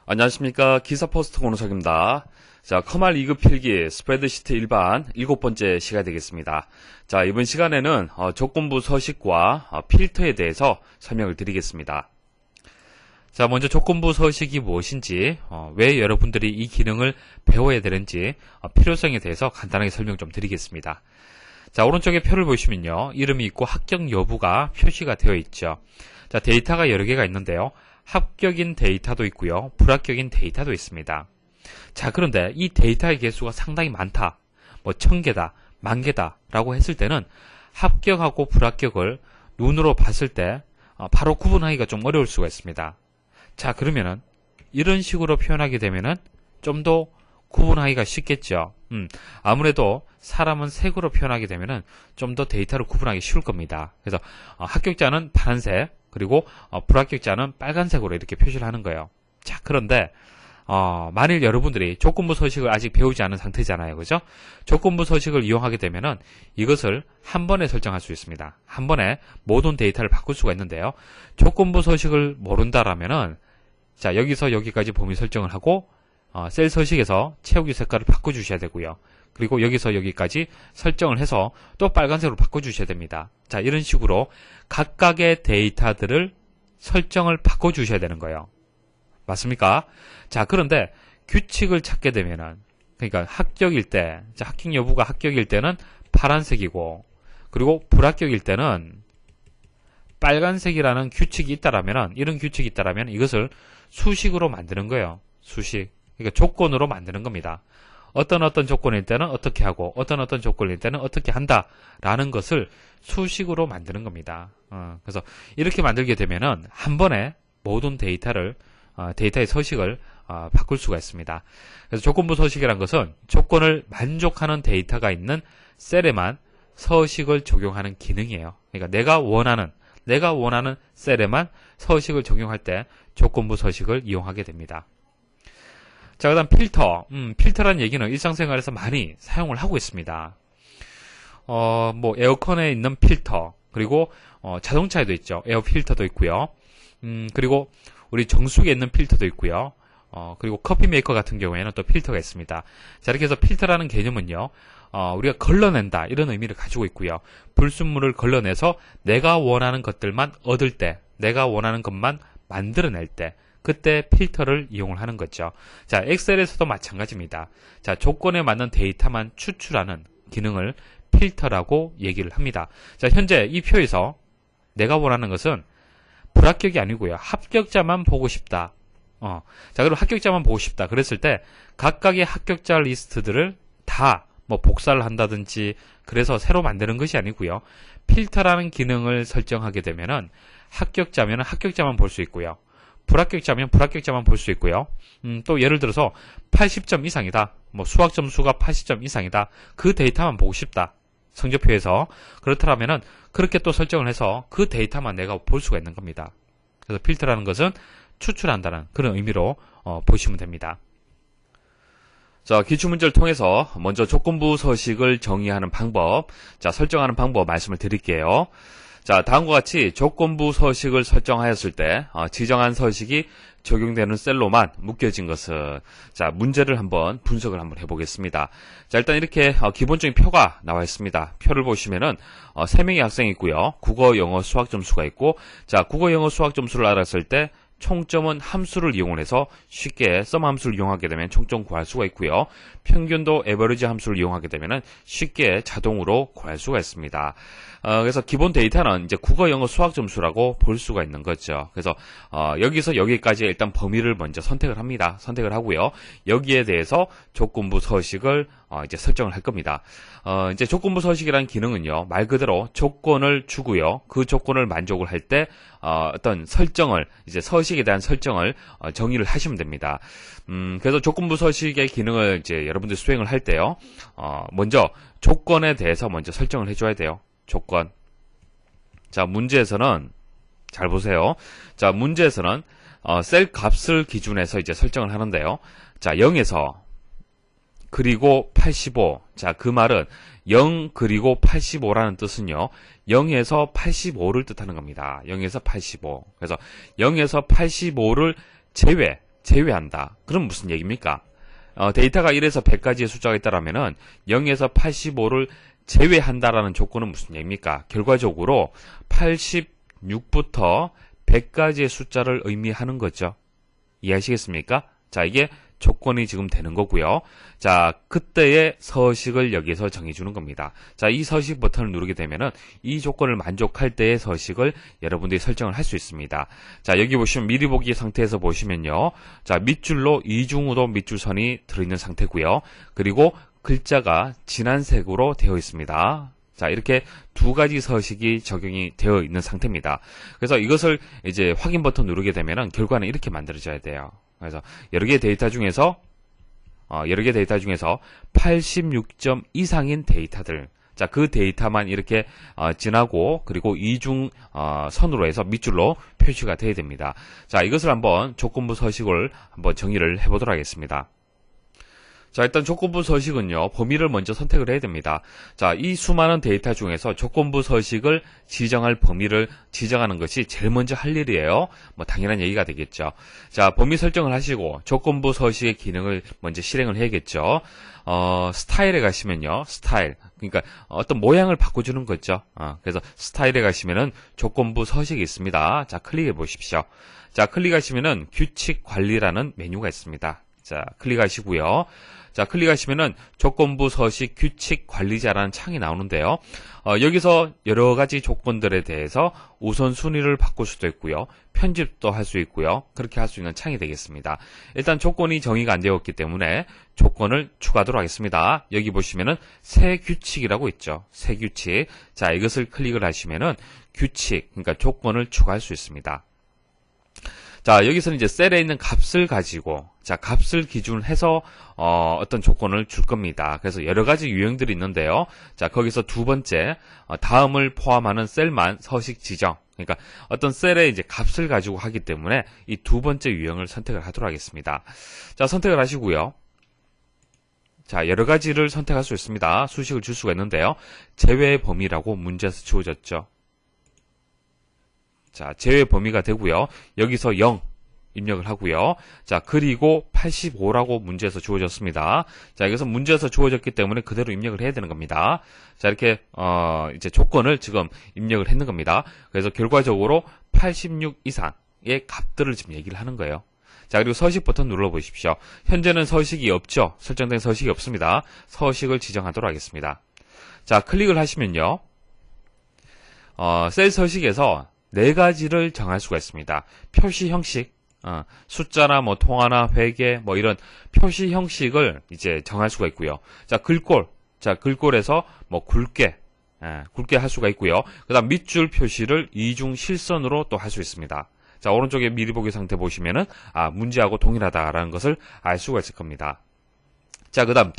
안녕하십니까. 기사포스트 권우석입니다. 자, 커말 2급 필기 스프레드시트 일반 7번째 시간이 되겠습니다. 자, 이번 시간에는 조건부 서식과 필터에 대해서 설명을 드리겠습니다. 자, 먼저 조건부 서식이 무엇인지, 왜 여러분들이 이 기능을 배워야 되는지 필요성에 대해서 간단하게 설명 좀 드리겠습니다. 자, 오른쪽에 표를 보시면요, 이름이 있고 합격 여부가 표시가 되어 있죠. 자, 데이터가 여러 개가 있는데요. 합격인 데이터도 있고요. 불합격인 데이터도 있습니다. 자, 그런데 이 데이터의 개수가 상당히 많다. 1000개다, 10,000개다 라고 했을 때는 합격하고 불합격을 눈으로 봤을 때 바로 구분하기가 좀 어려울 수가 있습니다. 자, 그러면은 이런 식으로 표현하게 되면은 좀 더 구분하기가 쉽겠죠. 아무래도 사람은 색으로 표현하게 되면은 좀 더 데이터를 구분하기 쉬울 겁니다. 그래서 합격자는 파란색, 그리고 불합격자는 빨간색으로 이렇게 표시를 하는 거예요. 자, 그런데 만일 여러분들이 조건부 서식을 아직 배우지 않은 상태잖아요. 그죠? 조건부 서식을 이용하게 되면은 이것을 한 번에 설정할 수 있습니다. 한 번에 모든 데이터를 바꿀 수가 있는데요. 조건부 서식을 모른다라면은 자, 여기서 여기까지 범위 설정을 하고 셀 서식에서 채우기 색깔을 바꿔주셔야 되고요. 그리고 여기서 여기까지 설정을 해서 또 빨간색으로 바꿔주셔야 됩니다. 자, 이런 식으로 각각의 데이터들을 설정을 바꿔주셔야 되는 거예요. 맞습니까? 자, 그런데 규칙을 찾게 되면은, 그러니까 합격일 때, 자, 합격 여부가 합격일 때는 파란색이고, 그리고 불합격일 때는 빨간색이라는 규칙이 있다라면은, 이런 규칙이 있다라면 이것을 수식으로 만드는 거예요. 수식. 그러니까 조건으로 만드는 겁니다. 어떤 조건일 때는 어떻게 하고 어떤 조건일 때는 어떻게 한다라는 것을 수식으로 만드는 겁니다. 그래서 이렇게 만들게 되면은 한 번에 모든 데이터의 서식을 바꿀 수가 있습니다. 그래서 조건부 서식이란 것은 조건을 만족하는 데이터가 있는 셀에만 서식을 적용하는 기능이에요. 그러니까 내가 원하는 셀에만 서식을 적용할 때 조건부 서식을 이용하게 됩니다. 자, 그 다음 필터. 필터라는 얘기는 일상생활에서 많이 사용을 하고 있습니다. 에어컨에 있는 필터, 그리고, 자동차에도 있죠. 에어 필터도 있고요. 그리고 우리 정수기에 있는 필터도 있고요. 그리고 커피 메이커 같은 경우에는 또 필터가 있습니다. 자, 이렇게 해서 필터라는 개념은요, 우리가 걸러낸다, 이런 의미를 가지고 있고요. 불순물을 걸러내서 내가 원하는 것들만 얻을 때, 내가 원하는 것만 만들어낼 때, 그때 필터를 이용을 하는 거죠. 자, 엑셀에서도 마찬가지입니다. 자, 조건에 맞는 데이터만 추출하는 기능을 필터라고 얘기를 합니다. 자, 현재 이 표에서 내가 원하는 것은 불합격이 아니고요. 합격자만 보고 싶다. 자, 그럼 합격자만 보고 싶다. 그랬을 때 각각의 합격자 리스트들을 다 복사를 한다든지 그래서 새로 만드는 것이 아니고요. 필터라는 기능을 설정하게 되면은 합격자면 합격자만 볼 수 있고요. 불합격자면 불합격자만 볼 수 있고요. 또 예를 들어서 80점 이상이다. 수학 점수가 80점 이상이다. 그 데이터만 보고 싶다. 성적표에서. 그렇다면은 그렇게 또 설정을 해서 그 데이터만 내가 볼 수가 있는 겁니다. 그래서 필터라는 것은 추출한다는 그런 의미로 보시면 됩니다. 자, 기출문제를 통해서 먼저 조건부 서식을 정의하는 방법, 자, 설정하는 방법 말씀을 드릴게요. 자, 다음과 같이 조건부 서식을 설정하였을 때 지정한 서식이 적용되는 셀로만 묶여진 것은, 자, 문제를 분석을 한번 해보겠습니다. 자, 일단 이렇게 기본적인 표가 나와 있습니다. 표를 보시면은 3명의 학생이 있고요. 국어, 영어, 수학 점수가 있고, 자, 국어, 영어, 수학 점수를 알았을 때 총점은 함수를 이용해서 쉽게 썸 함수를 이용하게 되면 총점 구할 수가 있고요. 평균도 에버리지 함수를 이용하게 되면 쉽게 자동으로 구할 수가 있습니다. 그래서 기본 데이터는 이제 국어, 영어, 수학 점수라고 볼 수가 있는 거죠. 그래서 여기서 여기까지 일단 범위를 먼저 선택을 합니다. 선택을 하고요. 여기에 대해서 조건부 서식을 이제 설정을 할 겁니다. 이제 조건부 서식이라는 기능은요, 말 그대로 조건을 주고요. 그 조건을 만족을 할 때 어떤 설정을, 이제 서식에 대한 설정을 정의를 하시면 됩니다. 그래서 조건부 서식의 기능을 이제 여러분들 수행을 할 때요, 먼저 조건에 대해서 먼저 설정을 해줘야 돼요. 조건. 자, 문제에서는 잘 보세요. 자, 문제에서는 셀 값을 기준해서 이제 설정을 하는데요. 자, 0에서 그리고 85. 자, 그 말은 0 그리고 85라는 뜻은요, 0에서 85를 뜻하는 겁니다. 0에서 85. 그래서 0에서 85를 제외, 제외한다. 그럼 무슨 얘기입니까? 데이터가 1에서 100까지의 숫자가 있다라면은 0에서 85를 제외한다라는 조건은 무슨 얘기입니까? 결과적으로 86부터 100까지의 숫자를 의미하는 거죠. 이해하시겠습니까? 자, 이게 조건이 지금 되는 거고요. 자, 그때의 서식을 여기서 정해주는 겁니다. 자, 이 서식 버튼을 누르게 되면은 이 조건을 만족할 때의 서식을 여러분들이 설정을 할 수 있습니다. 자, 여기 보시면 미리 보기 상태에서 보시면요. 자, 밑줄로 이중으로 밑줄선이 들어있는 상태고요. 그리고 글자가 진한 색으로 되어 있습니다. 자, 이렇게 두 가지 서식이 적용이 되어 있는 상태입니다. 그래서 이것을 이제 확인 버튼 누르게 되면은 결과는 이렇게 만들어져야 돼요. 그래서 여러 개 데이터 중에서 86점 이상인 데이터들, 자, 그 데이터만 이렇게 진하고 그리고 이중 선으로 해서 밑줄로 표시가 돼야 됩니다. 자, 이것을 한번 조건부 서식을 한번 정의를 해보도록 하겠습니다. 자, 일단 조건부 서식은요, 범위를 먼저 선택을 해야 됩니다. 자, 이 수많은 데이터 중에서 조건부 서식을 지정할 범위를 지정하는 것이 제일 먼저 할 일이에요. 뭐, 당연한 얘기가 되겠죠. 자, 범위 설정을 하시고, 조건부 서식의 기능을 먼저 실행을 해야겠죠. 스타일에 가시면요, 스타일. 그러니까, 어떤 모양을 바꿔주는 거죠. 그래서 스타일에 가시면은 조건부 서식이 있습니다. 자, 클릭해 보십시오. 자, 클릭하시면은 규칙 관리라는 메뉴가 있습니다. 자, 클릭하시고요. 자, 클릭하시면은 조건부 서식 규칙 관리자라는 창이 나오는데요. 여기서 여러 가지 조건들에 대해서 우선순위를 바꿀 수도 있고요. 편집도 할 수 있고요. 그렇게 할 수 있는 창이 되겠습니다. 일단 조건이 정의가 안 되었기 때문에 조건을 추가하도록 하겠습니다. 여기 보시면은 새 규칙이라고 있죠. 새 규칙. 자, 이것을 클릭을 하시면은 규칙, 그러니까 조건을 추가할 수 있습니다. 자, 여기서는 이제 셀에 있는 값을 가지고, 자, 값을 기준으로 해서, 어떤 조건을 줄 겁니다. 그래서 여러 가지 유형들이 있는데요. 자, 거기서 두 번째, 다음을 포함하는 셀만 서식 지정. 그러니까 어떤 셀에 이제 값을 가지고 하기 때문에 이 두 번째 유형을 선택을 하도록 하겠습니다. 자, 선택을 하시고요. 자, 여러 가지를 선택할 수 있습니다. 수식을 줄 수가 있는데요. 제외 범위라고 문제에서 주어졌죠. 자, 제외 범위가 되고요. 여기서 0 입력을 하고요. 자, 그리고 85라고 문제에서 주어졌습니다. 자, 여기서 문제에서 주어졌기 때문에 그대로 입력을 해야 되는 겁니다. 자, 이렇게 이제 조건을 지금 입력을 했는 겁니다. 그래서 결과적으로 86 이상의 값들을 지금 얘기를 하는 거예요. 자, 그리고 서식 버튼 눌러 보십시오. 현재는 서식이 없죠. 설정된 서식이 없습니다. 서식을 지정하도록 하겠습니다. 자, 클릭을 하시면요. 셀 서식에서 네 가지를 정할 수가 있습니다. 표시 형식, 숫자나 뭐 통화나 회계 뭐 이런 표시 형식을 이제 정할 수가 있고요. 자, 글꼴. 자, 글꼴에서 뭐 굵게 할 수가 있고요. 그다음 밑줄 표시를 이중 실선으로 또 할 수 있습니다. 자, 오른쪽에 미리 보기 상태 보시면은 문제하고 동일하다라는 것을 알 수가 있을 겁니다. 자, 그다음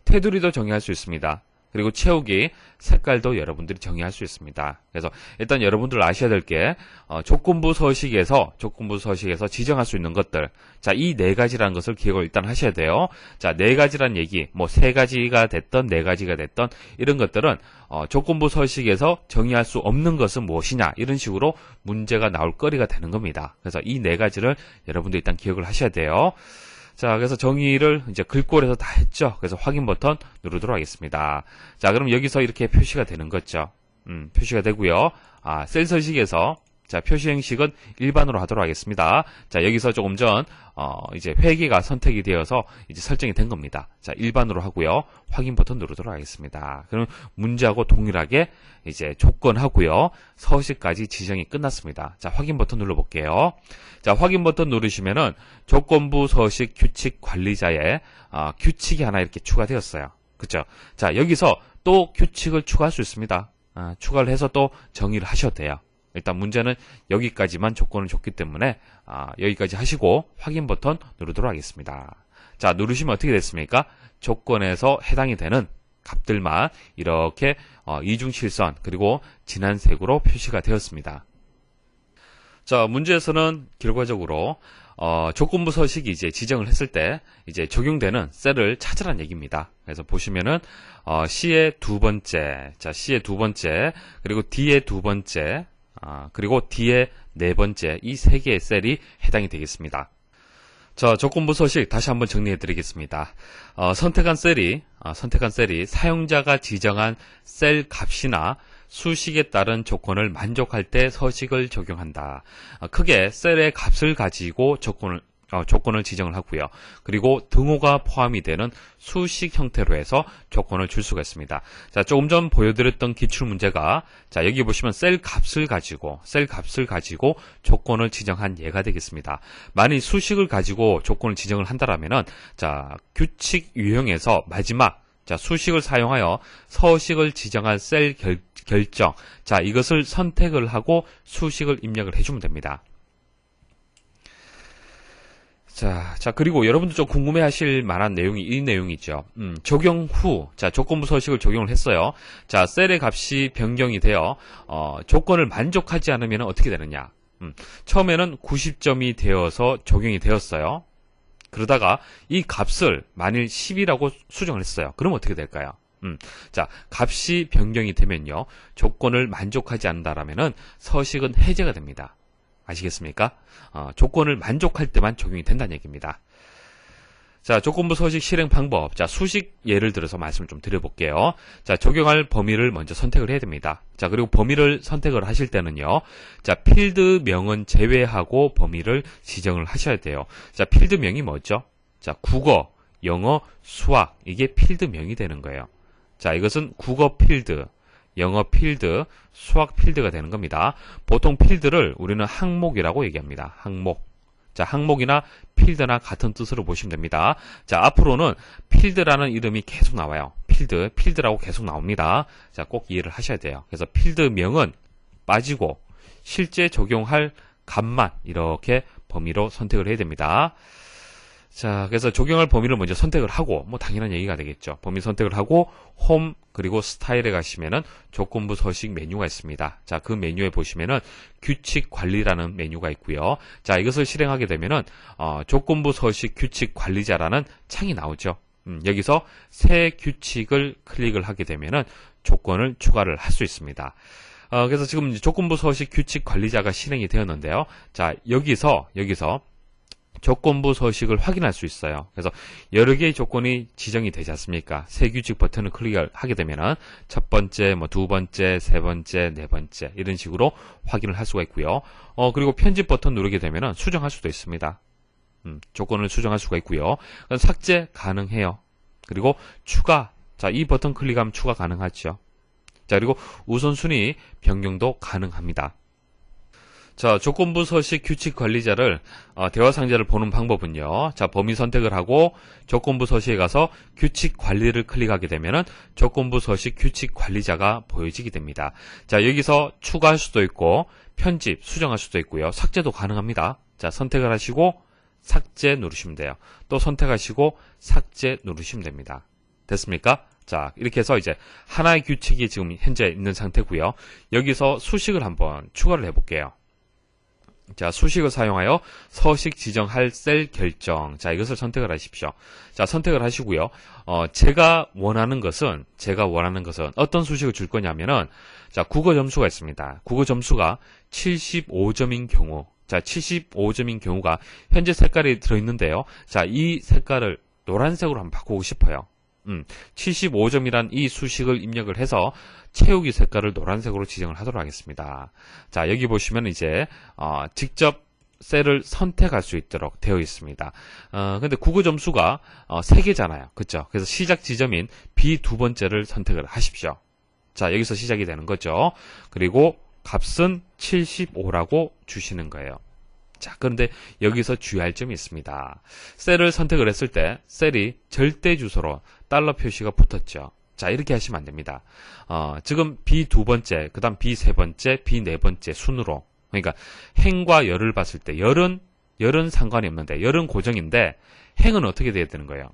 테두리도 정의할 수 있습니다. 그리고 채우기, 색깔도 여러분들이 정의할 수 있습니다. 그래서 일단 여러분들 아셔야 될 게 조건부 서식에서 지정할 수 있는 것들, 자, 이 네 가지라는 것을 기억을 일단 하셔야 돼요. 자, 네 가지란 얘기, 뭐 세 가지가 됐던 네 가지가 됐던 이런 것들은 조건부 서식에서 정의할 수 없는 것은 무엇이냐, 이런 식으로 문제가 나올 거리가 되는 겁니다. 그래서 이 네 가지를 여러분들 일단 기억을 하셔야 돼요. 자, 그래서 정의를 이제 글꼴에서 다 했죠. 그래서 확인 버튼 누르도록 하겠습니다. 자, 그럼 여기서 이렇게 표시가 되는 거죠. 표시가 되고요. 셀 서식에서 자, 표시 형식은 일반으로 하도록 하겠습니다. 자, 여기서 조금 전 이제 회계가 선택이 되어서 이제 설정이 된 겁니다. 자, 일반으로 하고요. 확인 버튼 누르도록 하겠습니다. 그럼 문제하고 동일하게 이제 조건하고요. 서식까지 지정이 끝났습니다. 자, 확인 버튼 눌러볼게요. 자, 확인 버튼 누르시면은 조건부 서식 규칙 관리자에 규칙이 하나 이렇게 추가되었어요. 그죠? 자, 여기서 또 규칙을 추가할 수 있습니다. 추가를 해서 또 정의를 하셔도 돼요. 일단 문제는 여기까지만 조건을 줬기 때문에 여기까지 하시고 확인 버튼 누르도록 하겠습니다. 자, 누르시면 어떻게 됐습니까? 조건에서 해당이 되는 값들만 이렇게 이중실선 그리고 진한 색으로 표시가 되었습니다. 자, 문제에서는 결과적으로 조건부 서식이 이제 지정을 했을 때 이제 적용되는 셀을 찾으라는 얘기입니다. 그래서 보시면은 C의 두 번째, 자, C의 두 번째, 그리고 D의 두 번째, 그리고 D의 네 번째, 이 세 개의 셀이 해당이 되겠습니다. 자, 조건부 서식 다시 한번 정리해 드리겠습니다. 선택한 셀이 사용자가 지정한 셀 값이나 수식에 따른 조건을 만족할 때 서식을 적용한다. 크게 셀의 값을 가지고 조건을 지정을 하고요. 그리고 등호가 포함이 되는 수식 형태로 해서 조건을 줄 수가 있습니다. 자, 조금 전 보여드렸던 기출문제가, 자, 여기 보시면 셀 값을 가지고 조건을 지정한 예가 되겠습니다. 만일 수식을 가지고 조건을 지정을 한다라면은, 자, 규칙 유형에서 마지막, 자, 수식을 사용하여 서식을 지정한 셀 결정, 자, 이것을 선택을 하고 수식을 입력을 해주면 됩니다. 자, 그리고 여러분도 좀 궁금해 하실 만한 내용이 이 내용이죠. 적용 후, 자, 조건부 서식을 적용을 했어요. 자, 셀의 값이 변경이 되어, 조건을 만족하지 않으면 어떻게 되느냐. 처음에는 90점이 되어서 적용이 되었어요. 그러다가 이 값을 만일 10이라고 수정을 했어요. 그럼 어떻게 될까요? 자, 값이 변경이 되면요. 조건을 만족하지 않는다라면은 서식은 해제가 됩니다. 아시겠습니까? 조건을 만족할 때만 적용이 된다는 얘기입니다. 자, 조건부 서식 실행 방법. 자, 수식 예를 들어서 말씀을 좀 드려볼게요. 자, 적용할 범위를 먼저 선택을 해야 됩니다. 자, 그리고 범위를 선택을 하실 때는요. 자, 필드명은 제외하고 범위를 지정을 하셔야 돼요. 자, 필드명이 뭐죠? 자, 국어, 영어, 수학. 이게 필드명이 되는 거예요. 자, 이것은 국어 필드, 영어 필드, 수학 필드가 되는 겁니다. 보통 필드를 우리는 항목이라고 얘기합니다. 항목. 자, 항목이나 필드나 같은 뜻으로 보시면 됩니다. 자, 앞으로는 필드라는 이름이 계속 나와요. 필드라고 계속 나옵니다. 자, 꼭 이해를 하셔야 돼요. 그래서 필드명은 빠지고 실제 적용할 값만 이렇게 범위로 선택을 해야 됩니다. 자, 그래서 적용할 범위를 먼저 선택을 하고, 뭐 당연한 얘기가 되겠죠. 범위 선택을 하고 홈 그리고 스타일에 가시면은 조건부 서식 메뉴가 있습니다. 자, 그 메뉴에 보시면은 규칙 관리라는 메뉴가 있고요. 자, 이것을 실행하게 되면은 조건부 서식 규칙 관리자라는 창이 나오죠. 여기서 새 규칙을 클릭을 하게 되면은 조건을 추가를 할 수 있습니다. 그래서 지금 조건부 서식 규칙 관리자가 실행이 되었는데요. 자, 여기서 조건부 서식을 확인할 수 있어요. 그래서 여러 개의 조건이 지정이 되지 않습니까? 새 규칙 버튼을 클릭을 하게 되면은 첫 번째, 두 번째, 세 번째, 네 번째 이런 식으로 확인을 할 수가 있고요. 그리고 편집 버튼 누르게 되면은 수정할 수도 있습니다. 조건을 수정할 수가 있고요. 삭제 가능해요. 그리고 추가, 자, 이 버튼 클릭하면 추가 가능하죠. 자, 그리고 우선순위 변경도 가능합니다. 자, 조건부 서식 규칙 관리자를 대화 상자를 보는 방법은요. 자, 범위 선택을 하고 조건부 서식에 가서 규칙 관리를 클릭하게 되면은 조건부 서식 규칙 관리자가 보여지게 됩니다. 자, 여기서 추가할 수도 있고 편집, 수정할 수도 있고요. 삭제도 가능합니다. 자, 선택을 하시고 삭제 누르시면 돼요. 또 선택하시고 삭제 누르시면 됩니다. 됐습니까? 자, 이렇게 해서 이제 하나의 규칙이 지금 현재 있는 상태고요. 여기서 수식을 한번 추가를 해볼게요. 자, 수식을 사용하여 서식 지정할 셀 결정. 자, 이것을 선택을 하십시오. 자, 선택을 하시고요. 제가 원하는 것은 어떤 수식을 줄 거냐면은, 자, 국어 점수가 있습니다. 국어 점수가 75점인 경우, 자, 75점인 경우가 현재 색깔이 들어있는데요. 자, 이 색깔을 노란색으로 한번 바꾸고 싶어요. 75점이란 이 수식을 입력을 해서 채우기 색깔을 노란색으로 지정을 하도록 하겠습니다. 자, 여기 보시면 이제 직접 셀을 선택할 수 있도록 되어 있습니다. 근데 국어 점수가 3개잖아요. 그쵸? 그래서 시작 지점인 B 두 번째를 선택을 하십시오. 자, 여기서 시작이 되는 거죠. 그리고 값은 75라고 주시는 거예요. 자, 그런데 여기서 주의할 점이 있습니다. 셀을 선택을 했을 때 셀이 절대 주소로 달러 표시가 붙었죠. 자, 이렇게 하시면 안 됩니다. 지금 B 두 번째, 그 다음 B 세 번째, B 네 번째 순으로, 그러니까 행과 열을 봤을 때 열은 상관이 없는데 열은 고정인데 행은 어떻게 돼야 되는 거예요?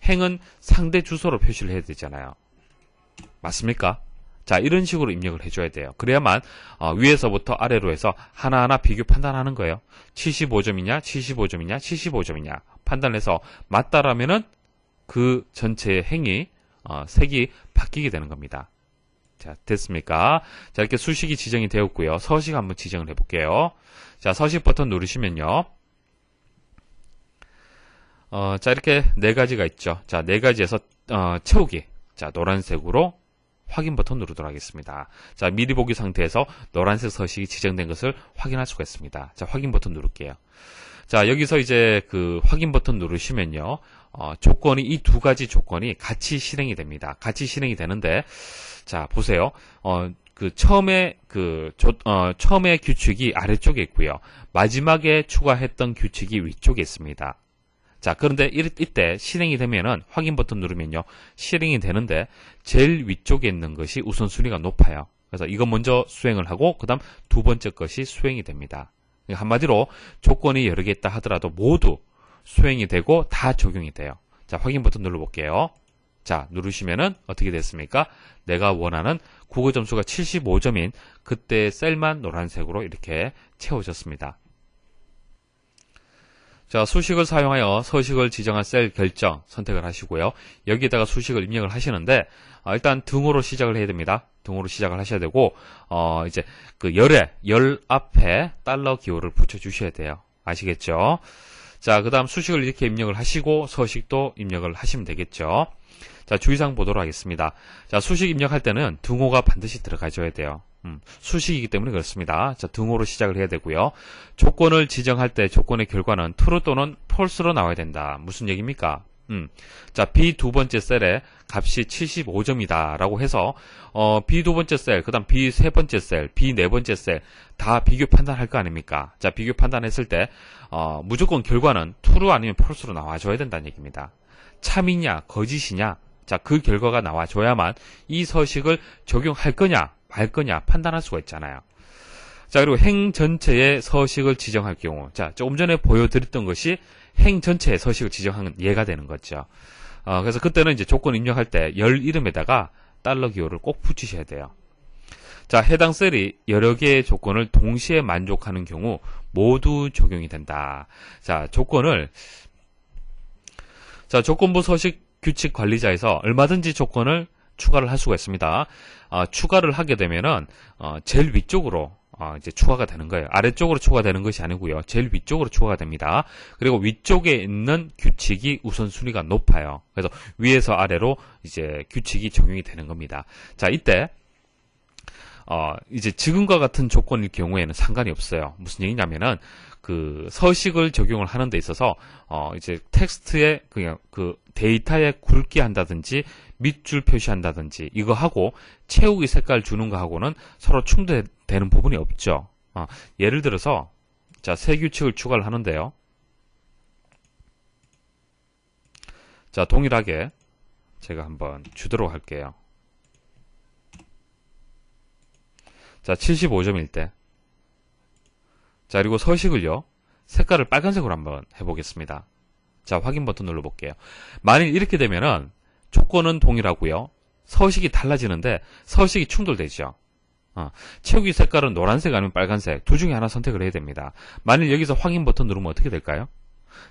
행은 상대 주소로 표시를 해야 되잖아요. 맞습니까? 자, 이런 식으로 입력을 해줘야 돼요. 그래야만 위에서부터 아래로 해서 하나하나 비교 판단하는 거예요. 75점이냐, 75점이냐, 75점이냐 판단을 해서 맞다라면은 그 전체의 행이 색이 바뀌게 되는 겁니다. 자, 됐습니까? 자, 이렇게 수식이 지정이 되었고요. 서식 한번 지정을 해볼게요. 자, 서식 버튼 누르시면요. 자, 이렇게 네 가지가 있죠. 자, 네 가지에서 채우기. 자, 노란색으로 확인 버튼 누르도록 하겠습니다. 자, 미리 보기 상태에서 노란색 서식이 지정된 것을 확인할 수가 있습니다. 자, 확인 버튼 누를게요. 자, 여기서 이제 그 확인 버튼 누르시면요. 조건이 이 두 가지 조건이 같이 실행이 됩니다. 같이 실행이 되는데, 자, 보세요. 처음에 규칙이 아래쪽에 있고요. 마지막에 추가했던 규칙이 위쪽에 있습니다. 자, 그런데 이때 실행이 되면은 확인 버튼 누르면요. 실행이 되는데 제일 위쪽에 있는 것이 우선순위가 높아요. 그래서 이거 먼저 수행을 하고 그다음 두 번째 것이 수행이 됩니다. 한마디로 조건이 여러 개 있다 하더라도 모두 수행이 되고 다 적용이 돼요. 자, 확인 버튼 눌러볼게요. 자, 누르시면은 어떻게 됐습니까? 내가 원하는 국어 점수가 75점인 그때의 셀만 노란색으로 이렇게 채워졌습니다. 자, 수식을 사용하여 서식을 지정한 셀 결정 선택을 하시고요. 여기에다가 수식을 입력을 하시는데 일단 등호로 시작을 해야 됩니다. 등호로 시작을 하셔야 되고 이제 그 열 앞에 달러 기호를 붙여 주셔야 돼요. 아시겠죠? 자, 그다음 수식을 이렇게 입력을 하시고 서식도 입력을 하시면 되겠죠. 자, 주의사항 보도록 하겠습니다. 자, 수식 입력할 때는 등호가 반드시 들어가줘야 돼요. 수식이기 때문에 그렇습니다. 자, 등호로 시작을 해야 되고요. 조건을 지정할 때 조건의 결과는 true 또는 false로 나와야 된다. 무슨 얘기입니까? 자, B 두 번째 셀에 값이 75점이다 라고 해서 B 두 번째 셀, 그 다음 B 세 번째 셀, B 네 번째 셀 다 비교 판단할 거 아닙니까? 자, 비교 판단했을 때 무조건 결과는 true 아니면 false로 나와줘야 된다는 얘기입니다. 참이냐 거짓이냐, 자, 그 결과가 나와줘야만 이 서식을 적용할 거냐 말 거냐 판단할 수가 있잖아요. 자, 그리고 행 전체의 서식을 지정할 경우, 자, 조금 전에 보여드렸던 것이 행 전체의 서식을 지정하는 예가 되는 거죠. 그래서 그때는 이제 조건 입력할 때 열 이름에다가 달러 기호를 꼭 붙이셔야 돼요. 자, 해당 셀이 여러 개의 조건을 동시에 만족하는 경우 모두 적용이 된다. 자, 조건부 서식 규칙 관리자에서 얼마든지 조건을 추가를 할 수가 있습니다. 추가를 하게 되면은 제일 위쪽으로 이제 추가가 되는 거예요. 아래쪽으로 추가되는 것이 아니고요. 제일 위쪽으로 추가가 됩니다. 그리고 위쪽에 있는 규칙이 우선순위가 높아요. 그래서 위에서 아래로 이제 규칙이 적용이 되는 겁니다. 자, 이때 이제 지금과 같은 조건일 경우에는 상관이 없어요. 무슨 얘기냐면은 그 서식을 적용을 하는 데 있어서 이제 텍스트에 그냥 그 데이터에 굵게 한다든지 밑줄 표시한다든지 이거 하고 채우기 색깔 주는 거 하고는 서로 충돌되는 부분이 없죠. 예를 들어서 자, 새 규칙을 추가를 하는데요. 자, 동일하게 제가 한번 주도록 할게요. 자, 75점일 때. 자, 그리고 서식을요. 색깔을 빨간색으로 한번 해보겠습니다. 자, 확인 버튼 눌러볼게요. 만일 이렇게 되면은 조건은 동일하고요. 서식이 달라지는데 서식이 충돌되죠. 채우기 색깔은 노란색 아니면 빨간색 둘 중에 하나 선택을 해야 됩니다. 만일 여기서 확인 버튼 누르면 어떻게 될까요?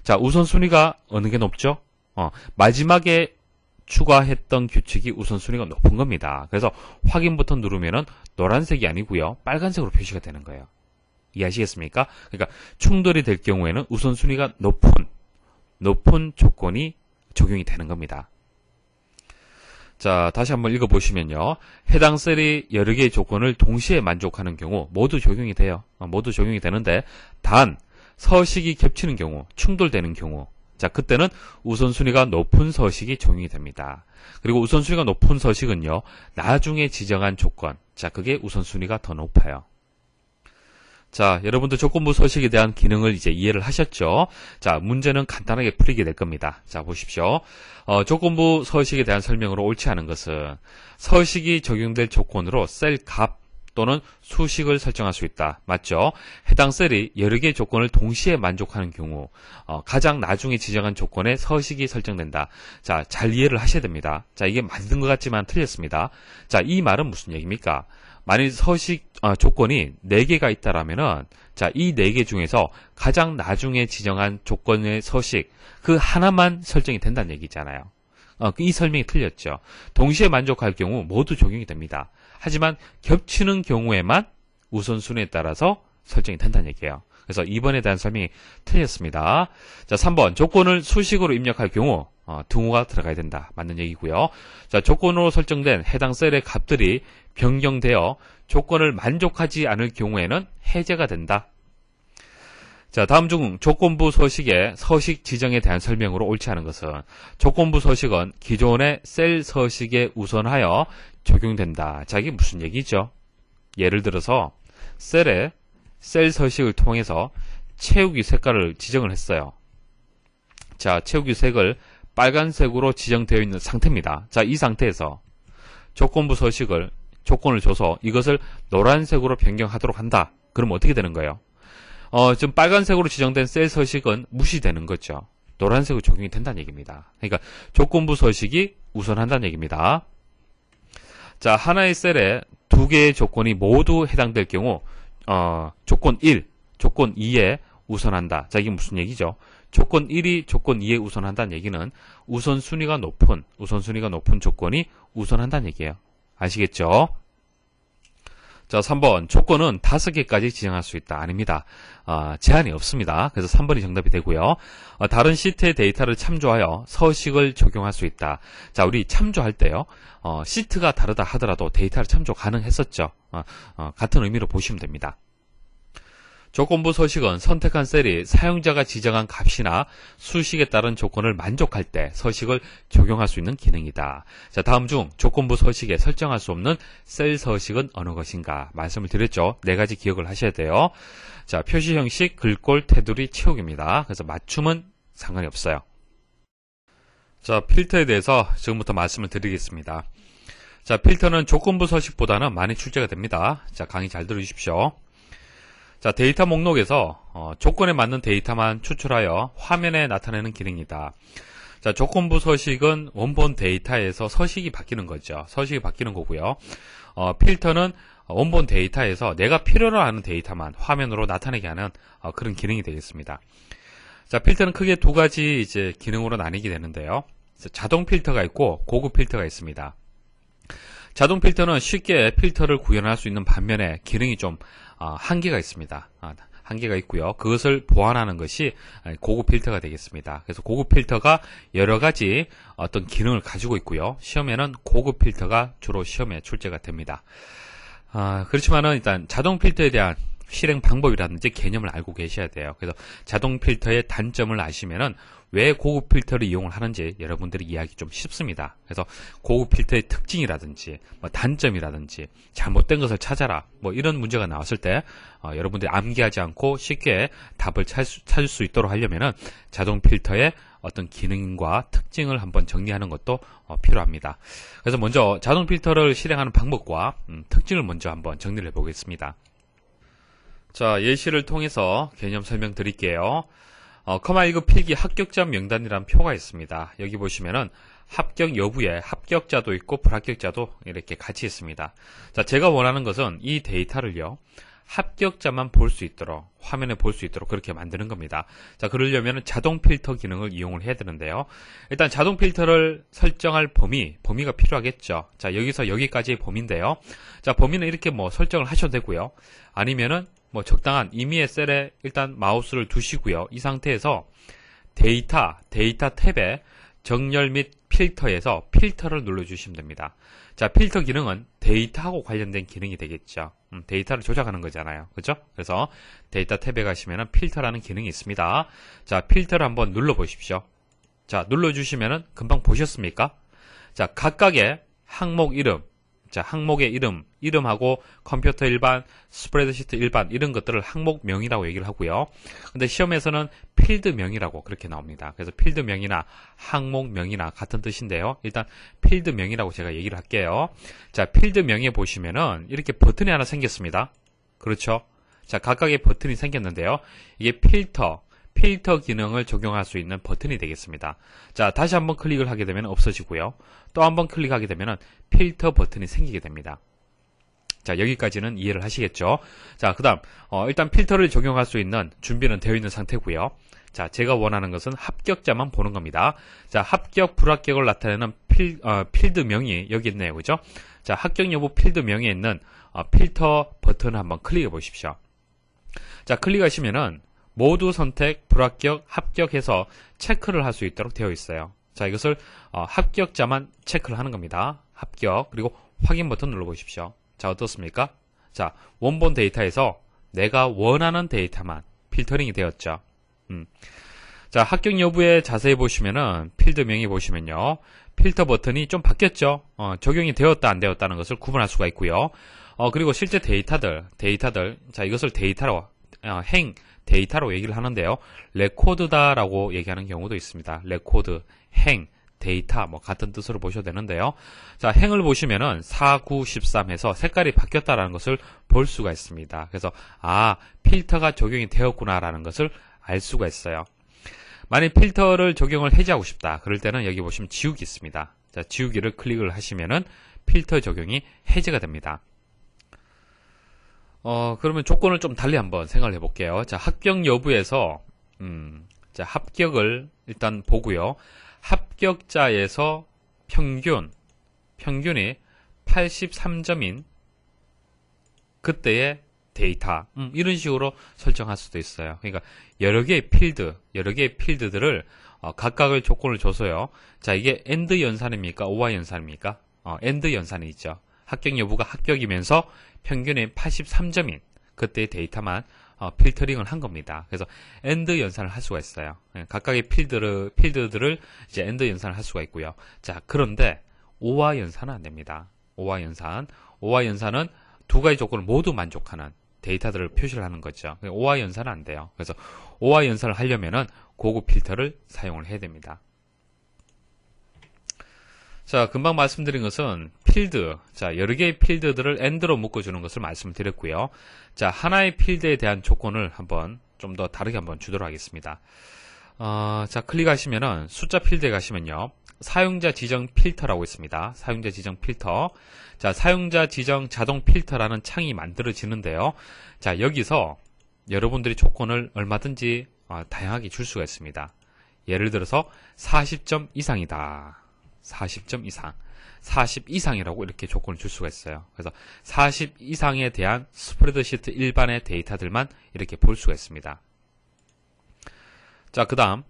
자, 우선순위가 어느 게 높죠? 마지막에 추가했던 규칙이 우선순위가 높은 겁니다. 그래서 확인 버튼 누르면은 노란색이 아니고요. 빨간색으로 표시가 되는 거예요. 이해하시겠습니까? 그러니까 충돌이 될 경우에는 우선순위가 높은 조건이 적용이 되는 겁니다. 자, 다시 한번 읽어보시면요. 해당 셀이 여러 개의 조건을 동시에 만족하는 경우 모두 적용이 돼요. 모두 적용이 되는데 단 서식이 겹치는 경우, 충돌되는 경우, 자, 그때는 우선순위가 높은 서식이 적용이 됩니다. 그리고 우선순위가 높은 서식은요, 나중에 지정한 조건, 자, 그게 우선순위가 더 높아요. 자, 여러분들 조건부 서식에 대한 기능을 이제 이해를 하셨죠? 자, 문제는 간단하게 풀리게 될 겁니다. 자, 보십시오. 조건부 서식에 대한 설명으로 옳지 않은 것은 서식이 적용될 조건으로 셀 값 또는 수식을 설정할 수 있다. 맞죠? 해당 셀이 여러 개의 조건을 동시에 만족하는 경우 가장 나중에 지정한 조건에 서식이 설정된다. 자, 잘 이해를 하셔야 됩니다. 자, 이게 맞는 것 같지만 틀렸습니다. 자, 이 말은 무슨 얘기입니까? 만일 조건이 4개가 있다라면은, 자, 이 4개 중에서 가장 나중에 지정한 조건의 서식, 그 하나만 설정이 된다는 얘기잖아요. 이 설명이 틀렸죠. 동시에 만족할 경우 모두 적용이 됩니다. 하지만 겹치는 경우에만 우선순위에 따라서 설정이 된다는 얘기예요. 그래서 2번에 대한 설명이 틀렸습니다. 자, 3번 조건을 수식으로 입력할 경우 등호가 들어가야 된다. 맞는 얘기고요. 자, 조건으로 설정된 해당 셀의 값들이 변경되어 조건을 만족하지 않을 경우에는 해제가 된다. 자, 다음 중 조건부 서식의 서식 지정에 대한 설명으로 옳지 않은 것은 조건부 서식은 기존의 셀 서식에 우선하여 적용된다. 자, 이게 무슨 얘기죠? 예를 들어서 셀의 셀 서식을 통해서 채우기 색깔을 지정을 했어요. 자, 채우기 색을 빨간색으로 지정되어 있는 상태입니다. 자, 이 상태에서 조건부 서식을 조건을 줘서 이것을 노란색으로 변경하도록 한다. 그럼 어떻게 되는 거예요? 지금 빨간색으로 지정된 셀 서식은 무시되는 거죠. 노란색으로 적용이 된다는 얘기입니다. 그러니까 조건부 서식이 우선한다는 얘기입니다. 자, 하나의 셀에 두 개의 조건이 모두 해당될 경우 조건 1, 조건 2에 우선한다. 자, 이게 무슨 얘기죠? 조건 1이 조건 2에 우선한다는 얘기는 우선순위가 높은 조건이 우선한다는 얘기예요. 아시겠죠? 자, 3번 조건은 5개까지 지정할 수 있다. 아닙니다. 제한이 없습니다. 그래서 3번이 정답이 되고요. 다른 시트의 데이터를 참조하여 서식을 적용할 수 있다. 자, 우리 참조할 때요. 시트가 다르다 하더라도 데이터를 참조 가능했었죠. 같은 의미로 보시면 됩니다. 조건부 서식은 선택한 셀이 사용자가 지정한 값이나 수식에 따른 조건을 만족할 때 서식을 적용할 수 있는 기능이다. 자, 다음 중 조건부 서식에 설정할 수 없는 셀 서식은 어느 것인가? 말씀을 드렸죠. 4가지 기억을 하셔야 돼요. 자, 표시 형식, 글꼴, 테두리, 채우기입니다. 그래서 맞춤은 상관이 없어요. 자, 필터에 대해서 지금부터 말씀을 드리겠습니다. 자, 필터는 조건부 서식보다는 많이 출제가 됩니다. 자, 강의 잘 들어주십시오. 자, 데이터 목록에서 조건에 맞는 데이터만 추출하여 화면에 나타내는 기능이다. 자, 조건부 서식은 원본 데이터에서 서식이 바뀌는 거죠. 서식이 바뀌는 거고요. 필터는 원본 데이터에서 내가 필요로 하는 데이터만 화면으로 나타내게 하는 그런 기능이 되겠습니다. 자, 필터는 크게 2가지 이제 기능으로 나뉘게 되는데요. 자동 필터가 있고 고급 필터가 있습니다. 자동 필터는 쉽게 필터를 구현할 수 있는 반면에 기능이 좀 한계가 있습니다. 한계가 있고요. 그것을 보완하는 것이 고급 필터가 되겠습니다. 그래서 고급 필터가 여러 가지 어떤 기능을 가지고 있고요. 시험에는 고급 필터가 주로 시험에 출제가 됩니다. 그렇지만은 일단 자동 필터에 대한 실행 방법이라든지 개념을 알고 계셔야 돼요. 그래서 자동 필터의 단점을 아시면은 왜 고급 필터를 이용을 하는지 여러분들이 이해하기 좀 쉽습니다. 그래서 고급 필터의 특징이라든지 단점이라든지 잘못된 것을 찾아라 이런 문제가 나왔을 때 여러분들이 암기하지 않고 쉽게 답을 찾을 수 있도록 하려면은 자동 필터의 어떤 기능과 특징을 한번 정리하는 것도 필요합니다. 그래서 먼저 자동 필터를 실행하는 방법과 특징을 먼저 한번 정리를 해보겠습니다. 자, 예시를 통해서 개념 설명드릴게요. 커마1급 필기 합격자 명단이라는 표가 있습니다. 여기 보시면은 합격 여부에 합격자도 있고 불합격자도 이렇게 같이 있습니다. 자, 제가 원하는 것은 이 데이터를요, 합격자만 볼 수 있도록, 화면에 볼 수 있도록 그렇게 만드는 겁니다. 자, 그러려면 자동 필터 기능을 이용을 해야 되는데요. 일단 자동 필터를 설정할 범위가 필요하겠죠. 자, 여기서 여기까지의 범위인데요. 자, 범위는 이렇게 설정을 하셔도 되고요. 아니면은 적당한 임의의 셀에 일단 마우스를 두시고요. 이 상태에서 데이터 탭에 정렬 및 필터에서 필터를 눌러주시면 됩니다. 자, 필터 기능은 데이터하고 관련된 기능이 되겠죠. 데이터를 조작하는 거잖아요. 그죠? 그래서 데이터 탭에 가시면은 필터라는 기능이 있습니다. 자, 필터를 한번 눌러보십시오. 자, 눌러주시면은 금방 보셨습니까? 자, 각각의 항목 이름, 자, 항목의 이름하고 컴퓨터 일반, 스프레드시트 일반 이런 것들을 항목명이라고 얘기를 하고요. 근데 시험에서는 필드명이라고 그렇게 나옵니다. 그래서 필드명이나 항목명이나 같은 뜻인데요. 일단 필드명이라고 제가 얘기를 할게요. 자, 필드명에 보시면은 이렇게 버튼이 하나 생겼습니다. 그렇죠? 자, 각각의 버튼이 생겼는데요. 이게 필터 기능을 적용할 수 있는 버튼이 되겠습니다. 자, 다시 한번 클릭을 하게 되면 없어지고요. 또 한번 클릭하게 되면 필터 버튼이 생기게 됩니다. 자, 여기까지는 이해를 하시겠죠? 자, 그 다음 일단 필터를 적용할 수 있는 준비는 되어 있는 상태고요. 자, 제가 원하는 것은 합격자만 보는 겁니다. 자, 합격, 불합격을 나타내는 필드명이 여기 있네요. 그죠? 자, 합격 여부 필드명에 있는 필터 버튼을 한번 클릭해 보십시오. 자, 클릭하시면은 모두 선택, 불합격, 합격해서 체크를 할 수 있도록 되어 있어요. 자, 이것을 합격자만 체크를 하는 겁니다. 합격, 그리고 확인 버튼 눌러보십시오. 자, 어떻습니까? 자, 원본 데이터에서 내가 원하는 데이터만 필터링이 되었죠. 자, 합격 여부에 자세히 보시면은 필드명이 보시면요, 필터 버튼이 좀 바뀌었죠. 적용이 되었다 안 되었다는 것을 구분할 수가 있고요. 그리고 실제 데이터들, 자, 이것을 데이터로 행 데이터로 얘기를 하는데요. 레코드다라고 얘기하는 경우도 있습니다. 레코드, 행, 데이터 뭐 같은 뜻으로 보셔도 되는데요. 자, 행을 보시면은 4, 9, 13 해서 색깔이 바뀌었다라는 것을 볼 수가 있습니다. 그래서 필터가 적용이 되었구나라는 것을 알 수가 있어요. 만약 필터를 적용을 해제하고 싶다. 그럴 때는 여기 보시면 지우기 있습니다. 자, 지우기를 클릭을 하시면은 필터 적용이 해제가 됩니다. 그러면 조건을 좀 달리 한번 생각을 해볼게요. 자, 합격 여부에서, 자, 합격을 일단 보고요. 합격자에서 평균이 83점인 그때의 데이터, 이런 식으로 설정할 수도 있어요. 그러니까 여러 개의 필드들을 각각의 조건을 줘서요. 자, 이게 AND 연산입니까? OR 연산입니까? AND 연산이 있죠. 합격 여부가 합격이면서 평균이 83점인 그때의 데이터만 필터링을 한 겁니다. 그래서 AND 연산을 할 수가 있어요. 각각의 필드들을 이제 AND 연산을 할 수가 있고요. 자, 그런데 OR 연산은 안 됩니다. OR 연산은 두 가지 조건을 모두 만족하는 데이터들을 표시를 하는 거죠. OR 연산은 안 돼요. 그래서 OR 연산을 하려면은 고급 필터를 사용을 해야 됩니다. 자, 금방 말씀드린 것은 필드, 자, 여러 개의 필드들을 AND로 묶어주는 것을 말씀을 드렸고요. 자, 하나의 필드에 대한 조건을 한번 좀 더 다르게 한번 주도록 하겠습니다. 자, 클릭하시면은 숫자 필드에 가시면요, 사용자 지정 필터라고 있습니다. 사용자 지정 필터. 자, 사용자 지정 자동 필터라는 창이 만들어지는데요. 자, 여기서 여러분들이 조건을 얼마든지 다양하게 줄 수가 있습니다. 예를 들어서 40점 이상이다. 40점 이상, 40 이상이라고 이렇게 조건을 줄 수가 있어요. 그래서 40 이상에 대한 스프레드시트 일반의 데이터들만 이렇게 볼 수가 있습니다. 자, 그 다음,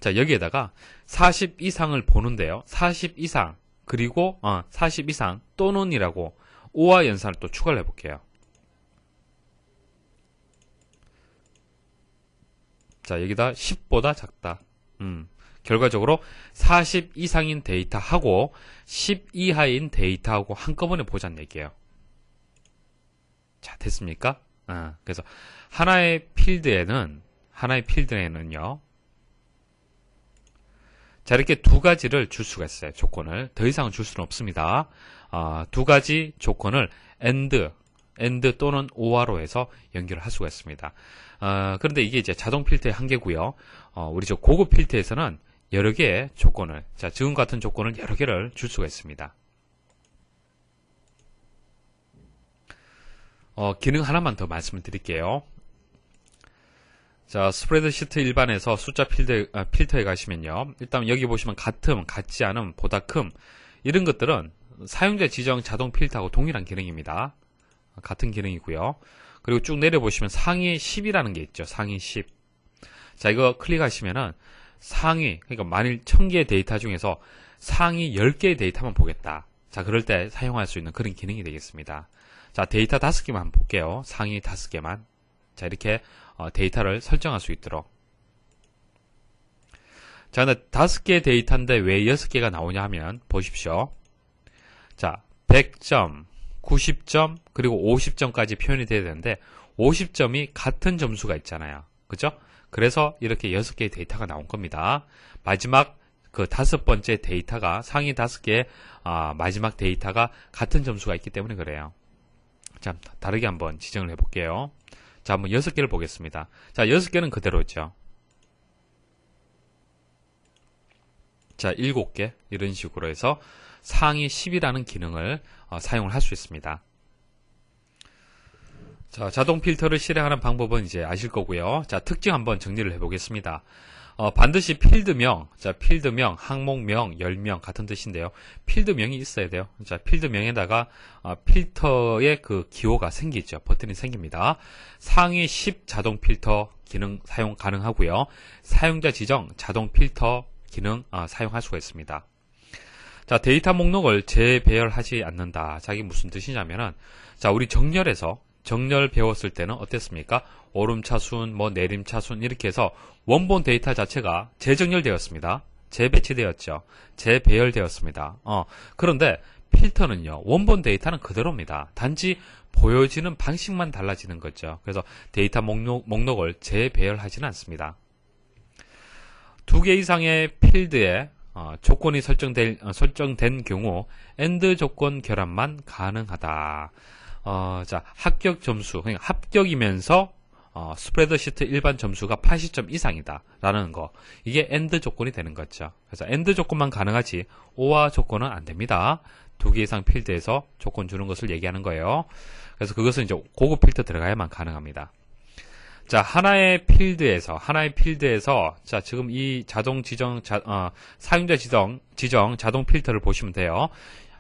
자, 여기에다가 40 이상을 보는데요. 40 이상, 그리고 40 이상 또는이라고 OR 연산을 또 추가를 해볼게요. 자, 여기다 10보다 작다. 결과적으로 40 이상인 데이터하고 10 이하인 데이터하고 한꺼번에 보자는 얘기예요. 자, 됐습니까? 그래서 하나의 필드에는요, 자, 이렇게 두 가지를 줄 수가 있어요. 조건을. 더 이상은 줄 수는 없습니다. 두 가지 조건을 AND 또는 OR로 해서 연결을 할 수가 있습니다. 그런데 이게 이제 자동 필터의 한계고요. 우리 저 고급 필터에서는 여러 개의 조건을, 자, 지금 같은 조건을 여러 개를 줄 수가 있습니다. 기능 하나만 더 말씀을 드릴게요. 자, 스프레드시트 일반에서 숫자 필터에 가시면요. 일단 여기 보시면 같음, 같지 않음, 보다 큼, 이런 것들은 사용자 지정 자동 필터하고 동일한 기능입니다. 같은 기능이고요. 그리고 쭉 내려보시면 상위 10이라는 게 있죠. 상위 10. 자, 이거 클릭하시면은 상위, 그러니까 만일 1000개의 데이터 중에서 상위 10개의 데이터만 보겠다. 자, 그럴 때 사용할 수 있는 그런 기능이 되겠습니다. 자, 데이터 5개만 한번 볼게요. 상위 5개만. 자, 이렇게 데이터를 설정할 수 있도록. 자, 근데 5개의 데이터인데 왜 6개가 나오냐 하면 보십시오. 자, 100점, 90점, 그리고 50점까지 표현이 돼야 되는데 50점이 같은 점수가 있잖아요. 그죠? 그래서 이렇게 6개의 데이터가 나온 겁니다. 마지막 그 5번째 데이터가 상위 5개의 마지막 데이터가 같은 점수가 있기 때문에 그래요. 자, 다르게 한번 지정을 해볼게요. 자, 한번 6개를 보겠습니다. 자, 6개는 그대로죠. 자, 7개 이런 식으로 해서 상위 10이라는 기능을 사용을 할 수 있습니다. 자, 자동 필터를 실행하는 방법은 이제 아실 거고요. 자, 특징 한번 정리를 해보겠습니다. 반드시 필드명, 자, 필드명, 항목명, 열명 같은 뜻인데요. 필드명이 있어야 돼요. 자, 필드명에다가 필터의 그 기호가 생기죠. 버튼이 생깁니다. 상위 10 자동 필터 기능 사용 가능하고요. 사용자 지정 자동 필터 기능 사용할 수가 있습니다. 자, 데이터 목록을 재배열하지 않는다. 자, 이게 무슨 뜻이냐면은, 자, 우리 정렬 배웠을 때는 어땠습니까? 오름차순, 내림차순 이렇게 해서 원본 데이터 자체가 재정렬되었습니다. 재배치되었죠. 재배열되었습니다. 그런데 필터는요, 원본 데이터는 그대로입니다. 단지 보여지는 방식만 달라지는 거죠. 그래서 데이터 목록을 재배열하지는 않습니다. 2개 이상의 필드에 조건이 설정된 경우 AND 조건 결합만 가능하다. 자, 합격 점수, 그러니까 합격이면서 스프레드시트 일반 점수가 80점 이상이다 라는 거, 이게 AND 조건이 되는 거죠. 그래서 AND 조건만 가능하지 OR 조건은 안 됩니다. 2개 이상 필드에서 조건 주는 것을 얘기하는 거예요. 그래서 그것은 이제 고급 필터 들어가야만 가능합니다. 자, 하나의 필드에서 자, 지금 이 자동 지정 사용자 지정 자동 필터를 보시면 돼요.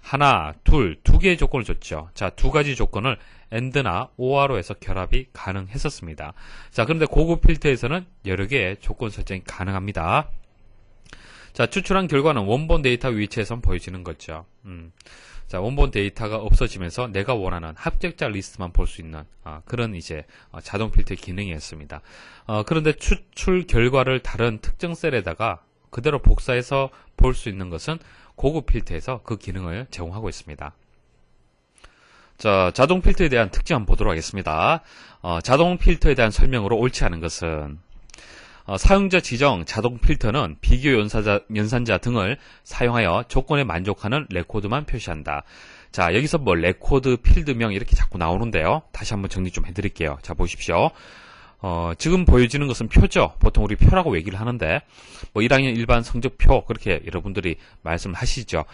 하나, 둘, 2개의 조건을 줬죠. 자, 2가지 조건을 AND나 OR로 해서 결합이 가능했었습니다. 자, 그런데 고급 필터에서는 여러 개의 조건 설정이 가능합니다. 자, 추출한 결과는 원본 데이터 위치에선 보여지는 거죠. 자, 원본 데이터가 없어지면서 내가 원하는 합격자 리스트만 볼 수 있는 그런 이제 자동 필터 기능이었습니다. 그런데 추출 결과를 다른 특정 셀에다가 그대로 복사해서 볼 수 있는 것은 고급 필터에서 그 기능을 제공하고 있습니다. 자, 자동 필터에 대한 특징 한번 보도록 하겠습니다. 자동 필터에 대한 설명으로 옳지 않은 것은, 사용자 지정 자동 필터는 비교 연산자 등을 사용하여 조건에 만족하는 레코드만 표시한다. 자, 여기서 레코드, 필드명 이렇게 자꾸 나오는데요. 다시 한번 정리 좀 해드릴게요. 자, 보십시오. 지금 보여지는 것은 표죠. 보통 우리 표라고 얘기를 하는데, 1학년 일반 성적표, 그렇게 여러분들이 말씀을 하시죠.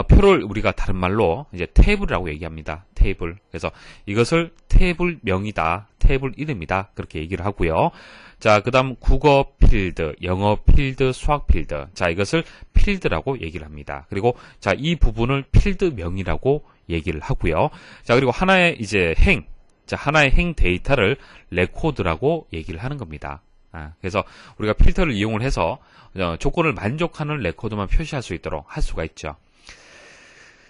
표를 우리가 다른 말로 이제 테이블이라고 얘기합니다. 테이블. 그래서 이것을 테이블명이다, 테이블 이름이다, 그렇게 얘기를 하고요. 자, 그 다음 국어 필드, 영어 필드, 수학 필드. 자, 이것을 필드라고 얘기를 합니다. 그리고 자, 이 부분을 필드명이라고 얘기를 하고요. 자, 그리고 하나의 이제 하나의 행 데이터를 레코드라고 얘기를 하는 겁니다. 그래서 우리가 필터를 이용을 해서 조건을 만족하는 레코드만 표시할 수 있도록 할 수가 있죠.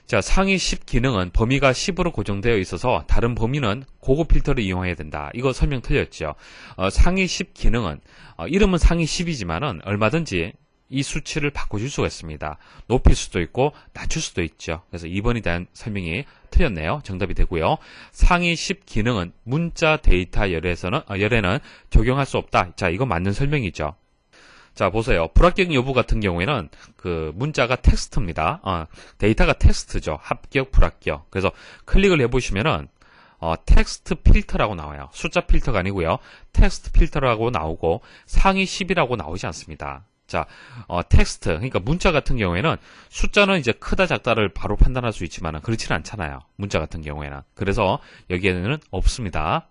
자, 상위 10 기능은 범위가 10으로 고정되어 있어서 다른 범위는 고급 필터를 이용해야 된다. 이거 설명 틀렸죠. 상위 10 기능은 이름은 상위 10이지만은 얼마든지 이 수치를 바꿔줄 수가 있습니다. 높일 수도 있고 낮출 수도 있죠. 그래서 2번에 대한 설명이 틀렸네요. 정답이 되고요. 상위 10 기능은 문자 데이터 열에는 적용할 수 없다. 자, 이거 맞는 설명이죠. 자, 보세요. 불합격 여부 같은 경우에는 그 문자가 텍스트입니다. 데이터가 텍스트죠. 합격, 불합격. 그래서 클릭을 해보시면은 텍스트 필터라고 나와요. 숫자 필터가 아니고요. 텍스트 필터라고 나오고 상위 10이라고 나오지 않습니다. 자, 텍스트, 그러니까 문자 같은 경우에는 숫자는 이제 크다 작다를 바로 판단할 수 있지만 그렇지는 않잖아요. 문자 같은 경우에는. 그래서 여기에는 없습니다.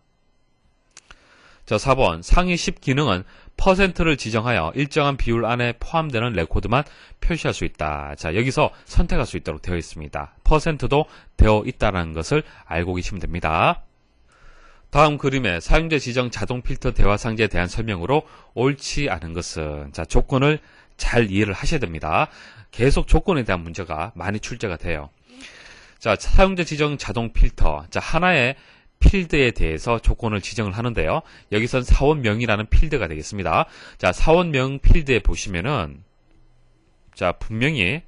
자, 4번 상위 10 기능은 %를 지정하여 일정한 비율 안에 포함되는 레코드만 표시할 수 있다. 자, 여기서 선택할 수 있도록 되어 있습니다. %도 되어 있다는 것을 알고 계시면 됩니다. 다음 그림의 사용자 지정 자동 필터 대화 상자에 대한 설명으로 옳지 않은 것은, 자, 조건을 잘 이해를 하셔야 됩니다. 계속 조건에 대한 문제가 많이 출제가 돼요. 자, 사용자 지정 자동 필터. 자, 하나의 필드에 대해서 조건을 지정을 하는데요. 여기선 사원명이라는 필드가 되겠습니다. 자, 사원명 필드에 보시면은, 자, 분명히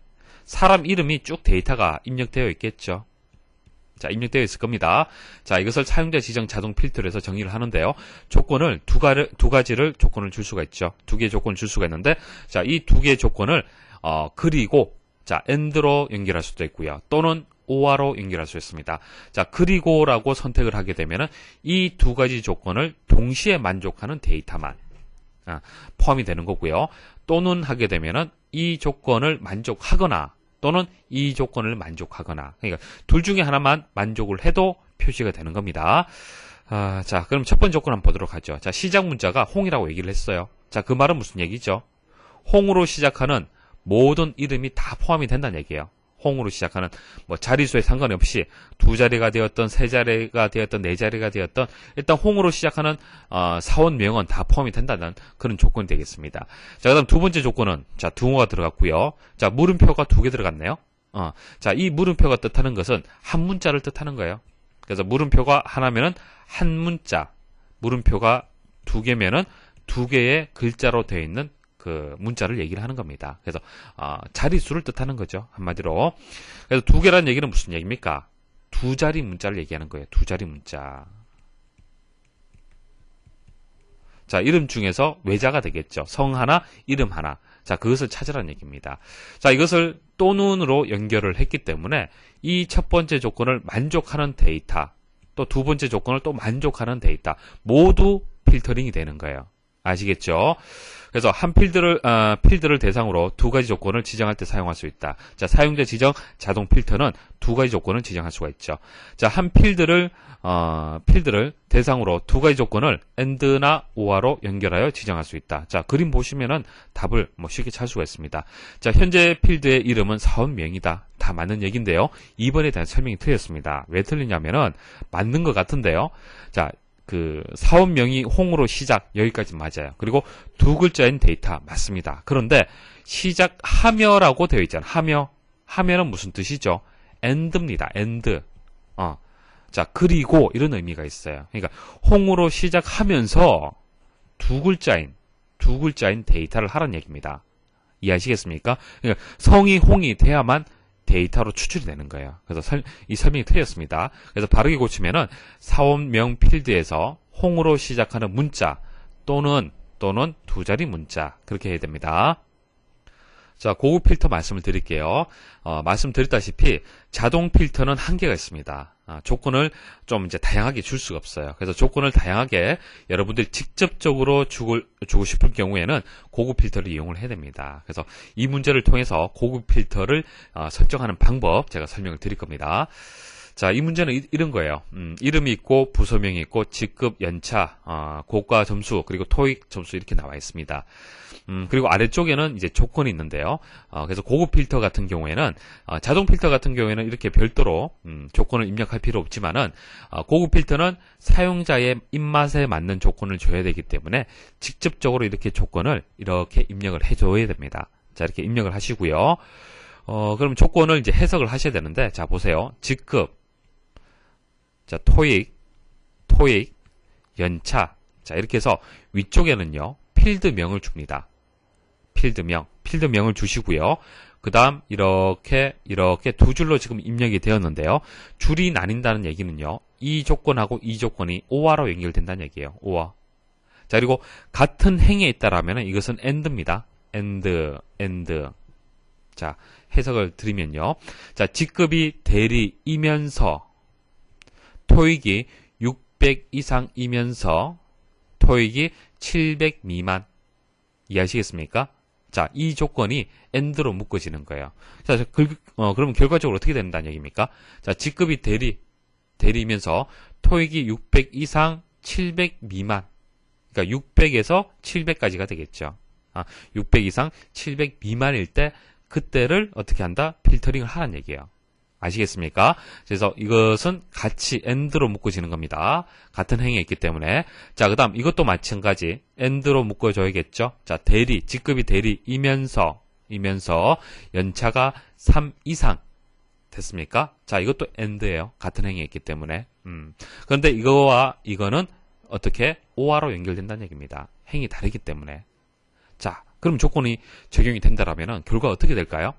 사람 이름이 쭉 데이터가 입력되어 있겠죠. 자, 입력되어 있을 겁니다. 자, 이것을 사용자 지정 자동 필터로 해서 정의를 하는데요. 조건을 두 가지를 조건을 줄 수가 있죠. 2개의 조건을 줄 수가 있는데, 자, 이 2개의 조건을 그리고 자, AND로 연결할 수도 있고요. 또는 OR로 연결할 수 있습니다. 자, 그리고라고 선택을 하게 되면은 이 2가지 조건을 동시에 만족하는 데이터만 포함이 되는 거고요. 또는 하게 되면은 이 조건을 만족하거나 또는 이 조건을 만족하거나, 그러니까 둘 중에 하나만 만족을 해도 표시가 되는 겁니다. 자, 그럼 첫 번째 조건 한번 보도록 하죠. 자, 시작 문자가 홍이라고 얘기를 했어요. 자, 그 말은 무슨 얘기죠? 홍으로 시작하는 모든 이름이 다 포함이 된다는 얘기예요. 홍으로 시작하는 뭐 자릿수에 상관없이 두 자리가 되었던 세 자리가 되었던 네 자리가 되었던 일단 홍으로 시작하는 사원명은 다 포함이 된다는 그런 조건이 되겠습니다. 자, 그다음 두 번째 조건은 자 두어가 들어갔고요. 자, 물음표가 두 개 들어갔네요. 자, 이 물음표가 뜻하는 것은 한 문자를 뜻하는 거예요. 그래서 물음표가 하나면은 한 문자, 물음표가 두 개면은 두 개의 글자로 되어 있는 그 문자를 얘기를 하는 겁니다. 그래서 자릿수를 뜻하는 거죠. 한마디로. 그래서 두 개라는 얘기는 무슨 얘기입니까? 두 자리 문자를 얘기하는 거예요. 두 자리 문자. 자, 이름 중에서 외자가 되겠죠. 성 하나, 이름 하나. 자, 그것을 찾으라는 얘기입니다. 자, 이것을 또는으로 연결을 했기 때문에 이 첫 번째 조건을 만족하는 데이터, 또 두 번째 조건을 또 만족하는 데이터 모두 필터링이 되는 거예요. 아시겠죠? 그래서 한 필드를 대상으로 두 가지 조건을 지정할 때 사용할 수 있다. 자, 사용자 지정 자동 필터는 두 가지 조건을 지정할 수가 있죠. 자, 한 필드를 대상으로 두 가지 조건을 AND나 OR로 연결하여 지정할 수 있다. 자, 그림 보시면은 답을 쉽게 찾을 수가 있습니다. 자, 현재 필드의 이름은 사원명이다. 다 맞는 얘기인데요. 2번에 대한 설명이 틀렸습니다. 왜 틀리냐면은 맞는 것 같은데요. 자, 그 사원명이 홍으로 시작 여기까지 맞아요. 그리고 두 글자인 데이터 맞습니다. 그런데 시작하며라고 되어 있잖아요. 하며는 무슨 뜻이죠? and입니다. and. 자, 그리고 이런 의미가 있어요. 그러니까 홍으로 시작하면서 두 글자인 데이터를 하라는 얘기입니다. 이해하시겠습니까? 그러니까 성이 홍이 돼야만 데이터로 추출이 되는 거예요. 그래서 이 설명이 틀렸습니다. 그래서 바르게 고치면은 사원명 필드에서 홍으로 시작하는 문자 또는 두 자리 문자 그렇게 해야 됩니다. 자, 고급 필터 말씀을 드릴게요. 말씀드렸다시피 자동 필터는 한계가 있습니다. 조건을 좀 이제 다양하게 줄 수가 없어요. 그래서 조건을 다양하게 여러분들이 직접적으로 주고 싶을 경우에는 고급 필터를 이용을 해야 됩니다. 그래서 이 문제를 통해서 고급 필터를 설정하는 방법 제가 설명을 드릴 겁니다. 자, 이 문제는 이런 거예요. 이름이 있고 부서명이 있고 직급, 연차, 고과 점수 그리고 토익 점수 이렇게 나와 있습니다. 그리고 아래쪽에는 이제 조건이 있는데요. 그래서 고급 필터 같은 경우에는 자동 필터 같은 경우에는 이렇게 별도로 조건을 입력할 필요 없지만은 고급 필터는 사용자의 입맛에 맞는 조건을 줘야 되기 때문에 직접적으로 이렇게 조건을 이렇게 입력을 해줘야 됩니다. 자, 이렇게 입력을 하시고요. 그럼 조건을 이제 해석을 하셔야 되는데, 자, 보세요. 직급, 자, 토익, 연차. 자, 이렇게 해서 위쪽에는요, 필드명을 줍니다. 필드명을 주시고요. 그 다음, 이렇게 두 줄로 지금 입력이 되었는데요. 줄이 나뉜다는 얘기는요, 이 조건하고 이 조건이 OR로 연결된다는 얘기예요. OR. 자, 그리고 같은 행에 있다라면 이것은 AND입니다. AND. 자, 해석을 드리면요. 자, 직급이 대리이면서 토익이 600 이상이면서 토익이 700 미만. 이해하시겠습니까? 자, 이 조건이 AND로 묶어지는 거예요. 자, 그러면 결과적으로 어떻게 된다는 얘기입니까? 자, 직급이 대리이면서 토익이 600 이상 700 미만. 그러니까 600에서 700까지가 되겠죠. 600 이상 700 미만일 때 그때를 어떻게 한다? 필터링을 하라는 얘기예요. 아시겠습니까? 그래서 이것은 같이 AND로 묶어지는 겁니다. 같은 행에 있기 때문에. 자, 그 다음 이것도 마찬가지 AND로 묶어줘야겠죠. 자, 직급이 대리이면서 연차가 3 이상 됐습니까? 자, 이것도 AND예요. 같은 행에 있기 때문에. 그런데 이거는 어떻게 OR로 연결된다는 얘기입니다. 행이 다르기 때문에. 자, 그럼 조건이 적용이 된다라면 결과가 어떻게 될까요?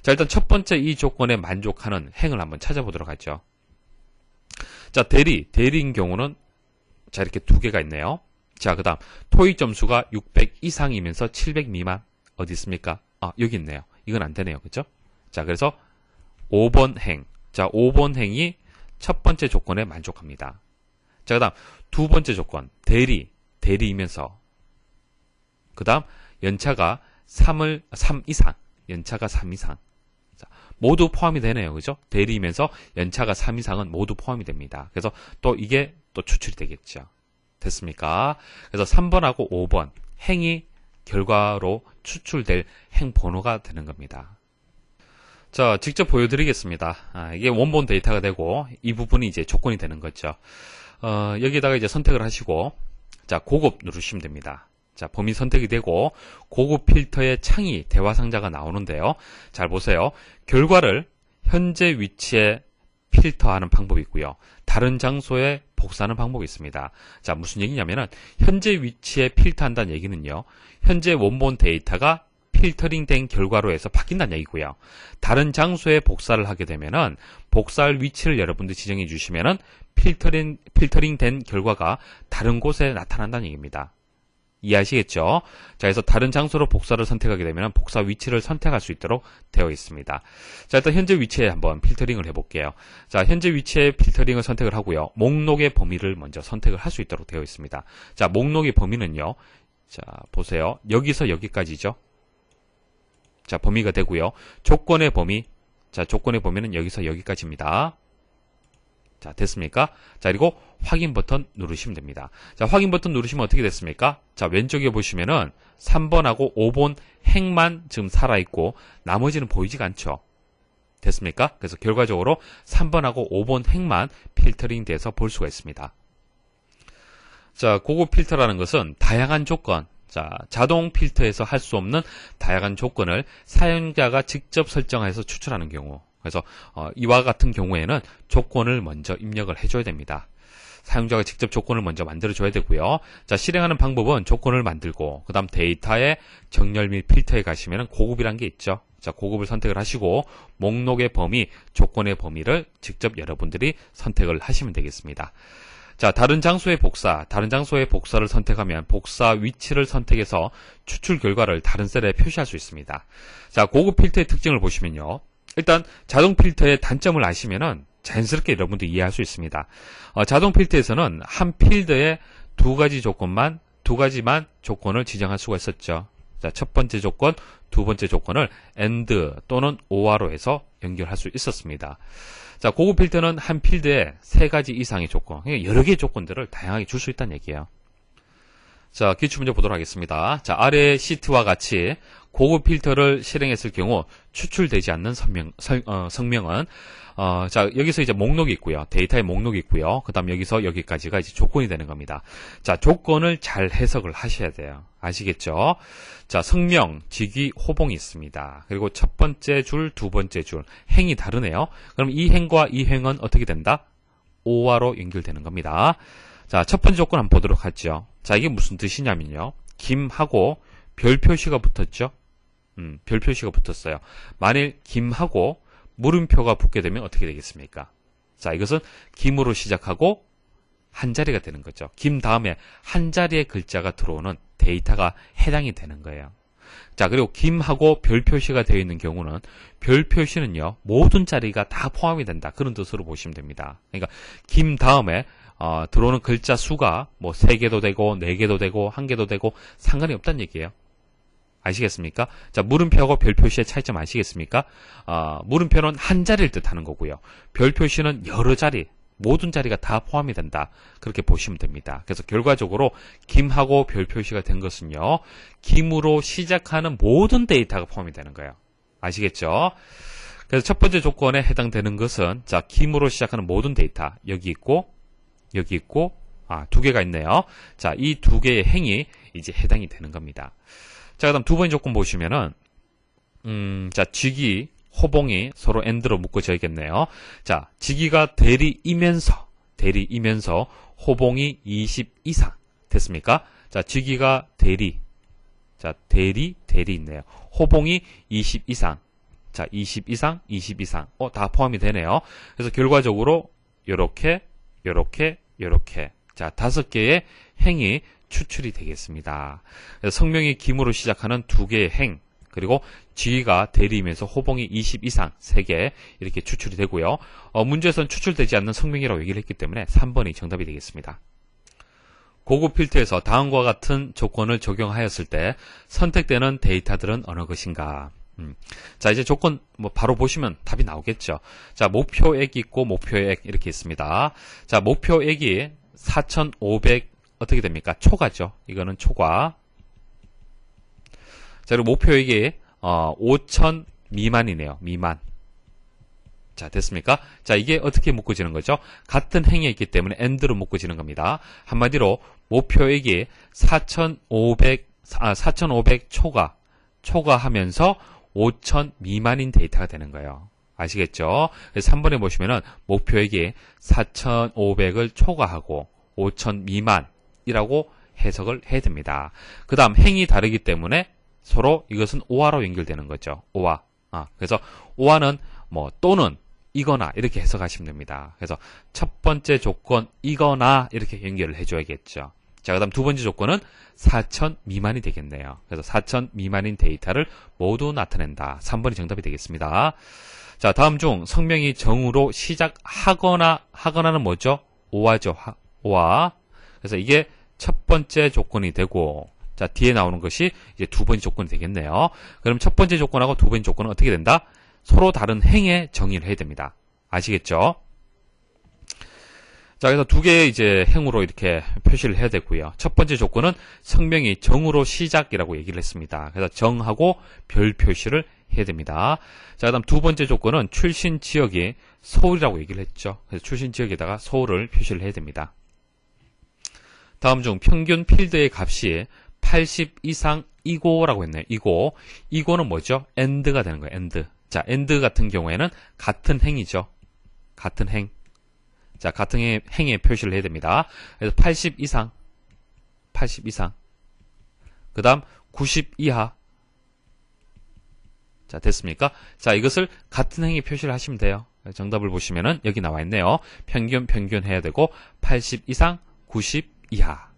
자, 일단 첫 번째 이 조건에 만족하는 행을 한번 찾아보도록 하죠. 자, 대리인 경우는 자, 이렇게 두 개가 있네요. 자, 그 다음 토익 점수가 600 이상이면서 700 미만 어디 있습니까? 여기 있네요. 이건 안 되네요. 그죠? 자, 그래서 5번 행. 자, 5번 행이 첫 번째 조건에 만족합니다. 자, 그 다음 두 번째 조건 대리이면서 그 다음 연차가 3 이상. 연차가 3 이상. 자, 모두 포함이 되네요. 그죠? 대리이면서 연차가 3 이상은 모두 포함이 됩니다. 그래서 또 이게 또 추출이 되겠죠. 됐습니까? 그래서 3번하고 5번 행이 결과로 추출될 행번호가 되는 겁니다. 자, 직접 보여드리겠습니다. 이게 원본 데이터가 되고 이 부분이 이제 조건이 되는 거죠. 여기다가 이제 선택을 하시고 자, 고급 누르시면 됩니다. 자, 범위 선택이 되고 고급 필터의 창이 대화 상자가 나오는데요. 잘 보세요. 결과를 현재 위치에 필터하는 방법이 있고요. 다른 장소에 복사하는 방법이 있습니다. 자, 무슨 얘기냐면은 현재 위치에 필터한다는 얘기는요. 현재 원본 데이터가 필터링된 결과로 해서 바뀐다는 얘기고요. 다른 장소에 복사를 하게 되면은 복사할 위치를 여러분들 지정해 주시면은 필터링된 결과가 다른 곳에 나타난다는 얘기입니다. 이해하시겠죠? 자, 그래서 다른 장소로 복사를 선택하게 되면 복사 위치를 선택할 수 있도록 되어 있습니다. 자, 일단 현재 위치에 한번 필터링을 해볼게요. 자, 현재 위치에 필터링을 선택을 하고요. 목록의 범위를 먼저 선택을 할 수 있도록 되어 있습니다. 자, 목록의 범위는요. 자, 보세요. 여기서 여기까지죠. 자, 범위가 되고요. 조건의 범위. 자, 조건의 범위는 여기서 여기까지입니다. 자, 됐습니까? 자, 그리고 확인 버튼 누르시면 됩니다. 자, 확인 버튼 누르시면 어떻게 됐습니까? 자, 왼쪽에 보시면은 3번하고 5번 행만 지금 살아있고 나머지는 보이지가 않죠. 됐습니까? 그래서 결과적으로 3번하고 5번 행만 필터링 돼서 볼 수가 있습니다. 자, 고급 필터라는 것은 다양한 조건, 자, 자동 필터에서 할 수 없는 다양한 조건을 사용자가 직접 설정해서 추출하는 경우. 그래서 이와 같은 경우에는 조건을 먼저 입력을 해줘야 됩니다. 사용자가 직접 조건을 먼저 만들어줘야 되고요. 자, 실행하는 방법은 조건을 만들고 그 다음 데이터의 정렬 및 필터에 가시면 고급이란 게 있죠. 자, 고급을 선택을 하시고 목록의 범위, 조건의 범위를 직접 여러분들이 선택을 하시면 되겠습니다. 자, 다른 장소의 복사를 선택하면 복사 위치를 선택해서 추출 결과를 다른 셀에 표시할 수 있습니다. 자, 고급 필터의 특징을 보시면요. 일단 자동 필터의 단점을 아시면은 자연스럽게 여러분도 이해할 수 있습니다. 자동 필터에서는 한 필드에 두 가지만 조건을 지정할 수가 있었죠. 자, 첫 번째 조건, 두 번째 조건을 AND 또는 OR로 해서 연결할 수 있었습니다. 자, 고급 필터는 한 필드에 세 가지 이상의 조건, 여러 개의 조건들을 다양하게 줄 수 있다는 얘기예요. 자, 기출문제 보도록 하겠습니다. 자, 아래 시트와 같이 고급 필터를 실행했을 경우 추출되지 않는 성명은 자, 여기서 이제 목록이 있고요. 데이터의 목록이 있고요. 그 다음 여기서 여기까지가 이제 조건이 되는 겁니다. 자, 조건을 잘 해석을 하셔야 돼요. 아시겠죠? 자, 성명, 직위, 호봉이 있습니다. 그리고 첫 번째 줄, 두 번째 줄, 행이 다르네요. 그럼 이 행과 이 행은 어떻게 된다? OR로 연결되는 겁니다. 자, 첫 번째 조건 한번 보도록 하죠. 자, 이게 무슨 뜻이냐면요. 김하고 별 표시가 붙었죠? 별 표시가 붙었어요. 만일 김하고 물음표가 붙게 되면 어떻게 되겠습니까? 자, 이것은 김으로 시작하고 한 자리가 되는 거죠. 김 다음에 한 자리의 글자가 들어오는 데이터가 해당이 되는 거예요. 자, 그리고 김하고 별 표시가 되어 있는 경우는 별 표시는요, 모든 자리가 다 포함이 된다. 그런 뜻으로 보시면 됩니다. 그러니까 김 다음에 들어오는 글자 수가 뭐 3개도 되고 4개도 되고 1개도 되고 상관이 없다는 얘기예요. 아시겠습니까? 자, 물음표하고 별 표시의 차이점 아시겠습니까? 물음표는 한 자리를 뜻하는 거고요. 별 표시는 여러 자리, 모든 자리가 다 포함이 된다. 그렇게 보시면 됩니다. 그래서 결과적으로 김하고 별 표시가 된 것은요, 김으로 시작하는 모든 데이터가 포함이 되는 거예요. 아시겠죠? 그래서 첫 번째 조건에 해당되는 것은, 자, 김으로 시작하는 모든 데이터, 여기 있고, 두 개가 있네요. 자, 이 두 개의 행이 이제 해당이 되는 겁니다. 자, 그 다음 두 번째 조건 보시면은, 자, 직위, 호봉이 서로 AND로 묶어져 있겠네요. 자, 직위가 대리이면서, 호봉이 20 이상. 됐습니까? 자, 직위가 대리. 자, 대리 있네요. 호봉이 20 이상. 자, 20 이상. 다 포함이 되네요. 그래서 결과적으로, 요렇게. 자, 5개의 행이 추출이 되겠습니다. 그래서 성명이 김으로 시작하는 2개의 행, 그리고 직위가 대리이면서 호봉이 20 이상 3개 이렇게 추출이 되고요. 문제에서는 추출되지 않는 성명이라고 얘기를 했기 때문에 3번이 정답이 되겠습니다. 고급 필터에서 다음과 같은 조건을 적용하였을 때 선택되는 데이터들은 어느 것인가? 자, 이제 조건 바로 보시면 답이 나오겠죠. 자, 목표액이 있고 목표액 이렇게 있습니다. 자, 목표액이 4,500 어떻게 됩니까? 초과죠. 이거는 초과. 자, 그리고 목표액이 5천 미만이네요. 미만. 자, 됐습니까? 자, 이게 어떻게 묶어지는 거죠? 같은 행위에 있기 때문에 AND로 묶어지는 겁니다. 한마디로 목표액이 4,500 초과하면서 5천 미만인 데이터가 되는 거예요. 아시겠죠? 그래서 3번에 보시면은 목표액이 4,500을 초과하고 5천 미만이라고 해석을 해야 됩니다. 그 다음 행위 다르기 때문에 서로 이것은 오화로 연결되는 거죠. 오화. 그래서 오화는 뭐 또는 이거나 이렇게 해석하시면 됩니다. 그래서 첫 번째 조건 이거나 이렇게 연결을 해줘야겠죠. 자, 그 다음 두 번째 조건은 4천 미만이 되겠네요. 그래서 4천 미만인 데이터를 모두 나타낸다. 3번이 정답이 되겠습니다. 자, 다음 중 성명이 정으로 시작하거나는 뭐죠? 오화죠. 오화. 그래서 이게 첫 번째 조건이 되고, 자, 뒤에 나오는 것이 이제 두 번째 조건이 되겠네요. 그럼 첫 번째 조건하고 두 번째 조건은 어떻게 된다? 서로 다른 행의 정의를 해야 됩니다. 아시겠죠? 자, 그래서 두 개의 이제 행으로 이렇게 표시를 해야 되고요. 첫 번째 조건은 성명이 정으로 시작이라고 얘기를 했습니다. 그래서 정하고 별 표시를 해야 됩니다. 자, 그 다음 두 번째 조건은 출신 지역이 서울이라고 얘기를 했죠. 그래서 출신 지역에다가 서울을 표시를 해야 됩니다. 다음 중 평균 필드의 값이 80 이상 이고라고 했네요. 이고는 뭐죠? AND가 되는 거예요. AND. 자, AND 같은 경우에는 같은 행이죠. 같은 행. 자, 같은 행에 표시를 해야 됩니다. 그래서 80 이상. 그 다음 90 이하. 자, 됐습니까? 자, 이것을 같은 행에 표시를 하시면 돼요. 정답을 보시면은 여기 나와 있네요. 평균 해야 되고 80 이상, 90 이하.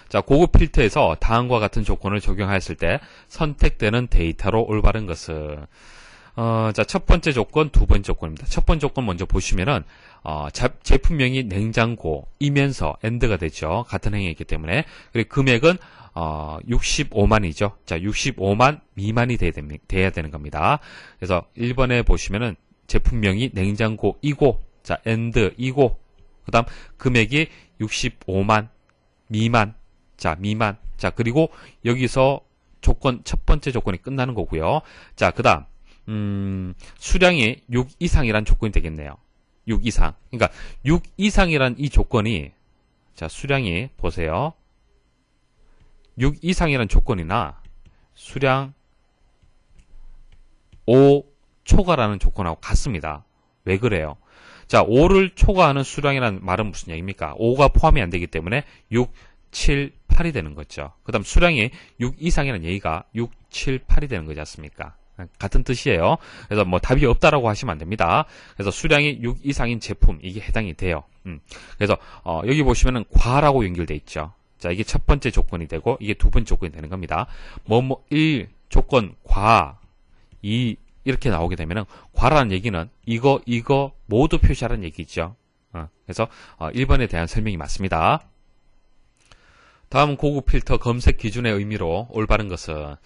자, 고급 필터에서 다음과 같은 조건을 적용하였을 때 선택되는 데이터로 올바른 것은 자, 첫 번째 조건, 두 번째 조건입니다. 첫 번째 조건 먼저 보시면은 제품명이 냉장고이면서 AND가 되죠. 같은 행위에 있기 때문에. 그리고 금액은 65만이죠. 자, 65만 미만이 돼야 되는 겁니다. 그래서 1번에 보시면은 제품명이 냉장고이고, 자, AND이고, 그 다음 금액이 65만 미만. 자, 미만. 자, 그리고 여기서 첫 번째 조건이 끝나는 거고요. 자, 그 다음, 수량이 6 이상이란 조건이 되겠네요. 6 이상. 그러니까 6 이상이란 이 조건이, 자, 수량이 보세요. 6 이상이란 조건이나 수량 5 초과라는 조건하고 같습니다. 왜 그래요? 자, 5를 초과하는 수량이라는 말은 무슨 얘기입니까? 5가 포함이 안 되기 때문에 6, 7, 8이 되는 거죠. 그 다음 수량이 6 이상이라는 얘기가 6, 7, 8이 되는 거지 않습니까? 같은 뜻이에요. 그래서 뭐 답이 없다라고 하시면 안 됩니다. 그래서 수량이 6 이상인 제품, 이게 해당이 돼요. 그래서 여기 보시면은 과라고 연결돼 있죠. 자, 이게 첫 번째 조건이 되고 이게 두 번째 조건이 되는 겁니다. 1 조건 과 2 이렇게 나오게 되면은 과라는 얘기는 이거 모두 표시하라는 얘기죠. 그래서 1번에 대한 설명이 맞습니다. 다음 고급 필터 검색 기준의 의미로 올바른 것은,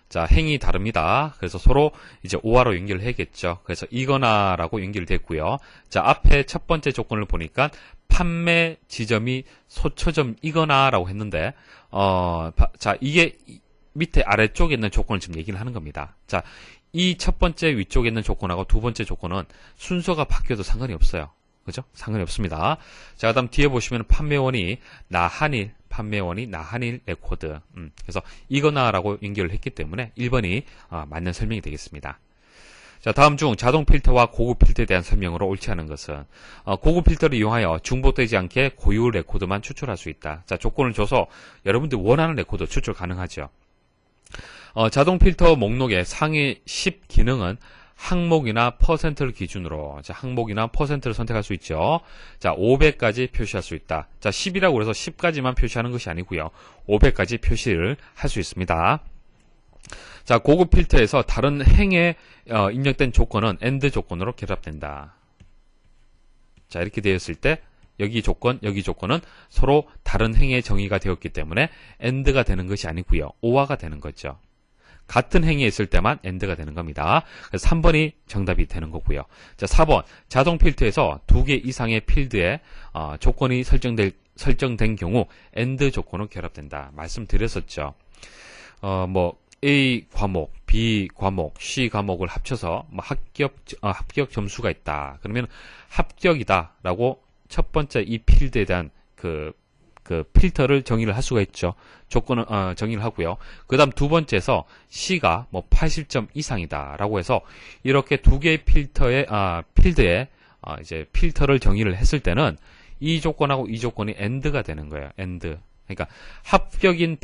자, 행이 다릅니다. 그래서 서로 이제 오화로 연결을 해야겠죠. 그래서 이거나라고 연결됐고요. 자, 앞에 첫 번째 조건을 보니까 판매 지점이 소초점이거나라고 했는데, 자, 이게 밑에 아래쪽에 있는 조건을 지금 얘기를 하는 겁니다. 자, 이 첫 번째 위쪽에 있는 조건하고 두 번째 조건은 순서가 바뀌어도 상관이 없어요. 그죠? 상관이 없습니다. 자, 그 다음 뒤에 보시면 판매원이 나한일 레코드. 그래서 이거나라고 연결을 했기 때문에 1번이 맞는 설명이 되겠습니다. 자, 다음 중 자동 필터와 고급 필터에 대한 설명으로 옳지 않은 것은, 고급 필터를 이용하여 중복되지 않게 고유 레코드만 추출할 수 있다. 자, 조건을 줘서 여러분들 원하는 레코드 추출 가능하죠. 자동 필터 목록의 상위 10 기능은 항목이나 퍼센트를 기준으로, 자, 항목이나 퍼센트를 선택할 수 있죠. 자, 500까지 표시할 수 있다. 자, 10이라고 해서 10까지만 표시하는 것이 아니고요. 500까지 표시를 할 수 있습니다. 자, 고급 필터에서 다른 행에 입력된 조건은 AND 조건으로 결합된다. 자, 이렇게 되었을 때 여기 조건은 서로 다른 행의 정의가 되었기 때문에 AND가 되는 것이 아니고요. 오화가 되는 거죠. 같은 행위에 있을 때만 AND가 되는 겁니다. 그래서 3번이 정답이 되는 거고요. 자, 4번 자동 필터에서 2개 이상의 필드에 조건이 설정된 경우 AND 조건으로 결합된다. 말씀드렸었죠. A 과목, B 과목, C 과목을 합쳐서 뭐 합격 점수가 있다. 그러면 합격이다라고 첫 번째 이 필드에 대한 그 필터를 정의를 할 수가 있죠. 조건을 정의를 하고요. 그다음 두 번째에서 C가 뭐 80점 이상이다라고 해서 이렇게 두 개의 필드에 이제 필터를 정의를 했을 때는 이 조건하고 이 조건이 AND가 되는 거예요. AND. 그러니까 합격인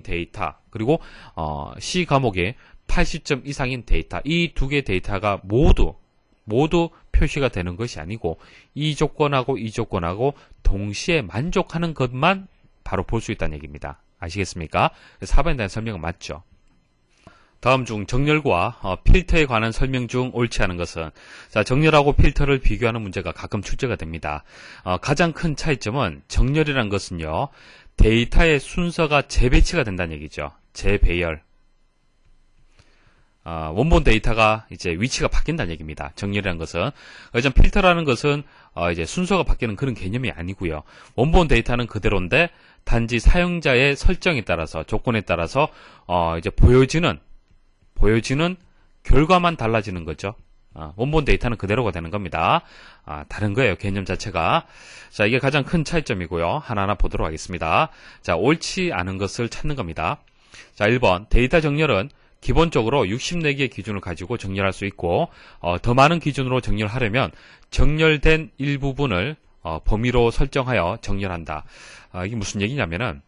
데이터 그리고 C 과목에 80점 이상인 데이터, 이 두 개의 데이터가 모두 표시가 되는 것이 아니고 이 조건하고 이 조건하고 동시에 만족하는 것만 바로 볼 수 있다는 얘기입니다. 아시겠습니까? 4번에 대한 설명은 맞죠? 다음 중 정렬과 필터에 관한 설명 중 옳지 않은 것은, 자, 정렬하고 필터를 비교하는 문제가 가끔 출제가 됩니다. 가장 큰 차이점은 정렬이란 것은요, 데이터의 순서가 재배치가 된다는 얘기죠. 재배열. 원본 데이터가 이제 위치가 바뀐다는 얘기입니다. 정렬이라는 것은. 그래서 필터라는 것은 이제 순서가 바뀌는 그런 개념이 아니고요. 원본 데이터는 그대로인데 단지 사용자의 설정에 따라서, 조건에 따라서 이제 보여지는 결과만 달라지는 거죠. 원본 데이터는 그대로가 되는 겁니다. 다른 거예요, 개념 자체가. 자, 이게 가장 큰 차이점이고요. 하나하나 보도록 하겠습니다. 자, 옳지 않은 것을 찾는 겁니다. 자, 1번 데이터 정렬은 기본적으로 64개의 기준을 가지고 정렬할 수 있고, 더 많은 기준으로 정렬하려면 정렬된 일부분을 범위로 설정하여 정렬한다. 이게 무슨 얘기냐면은,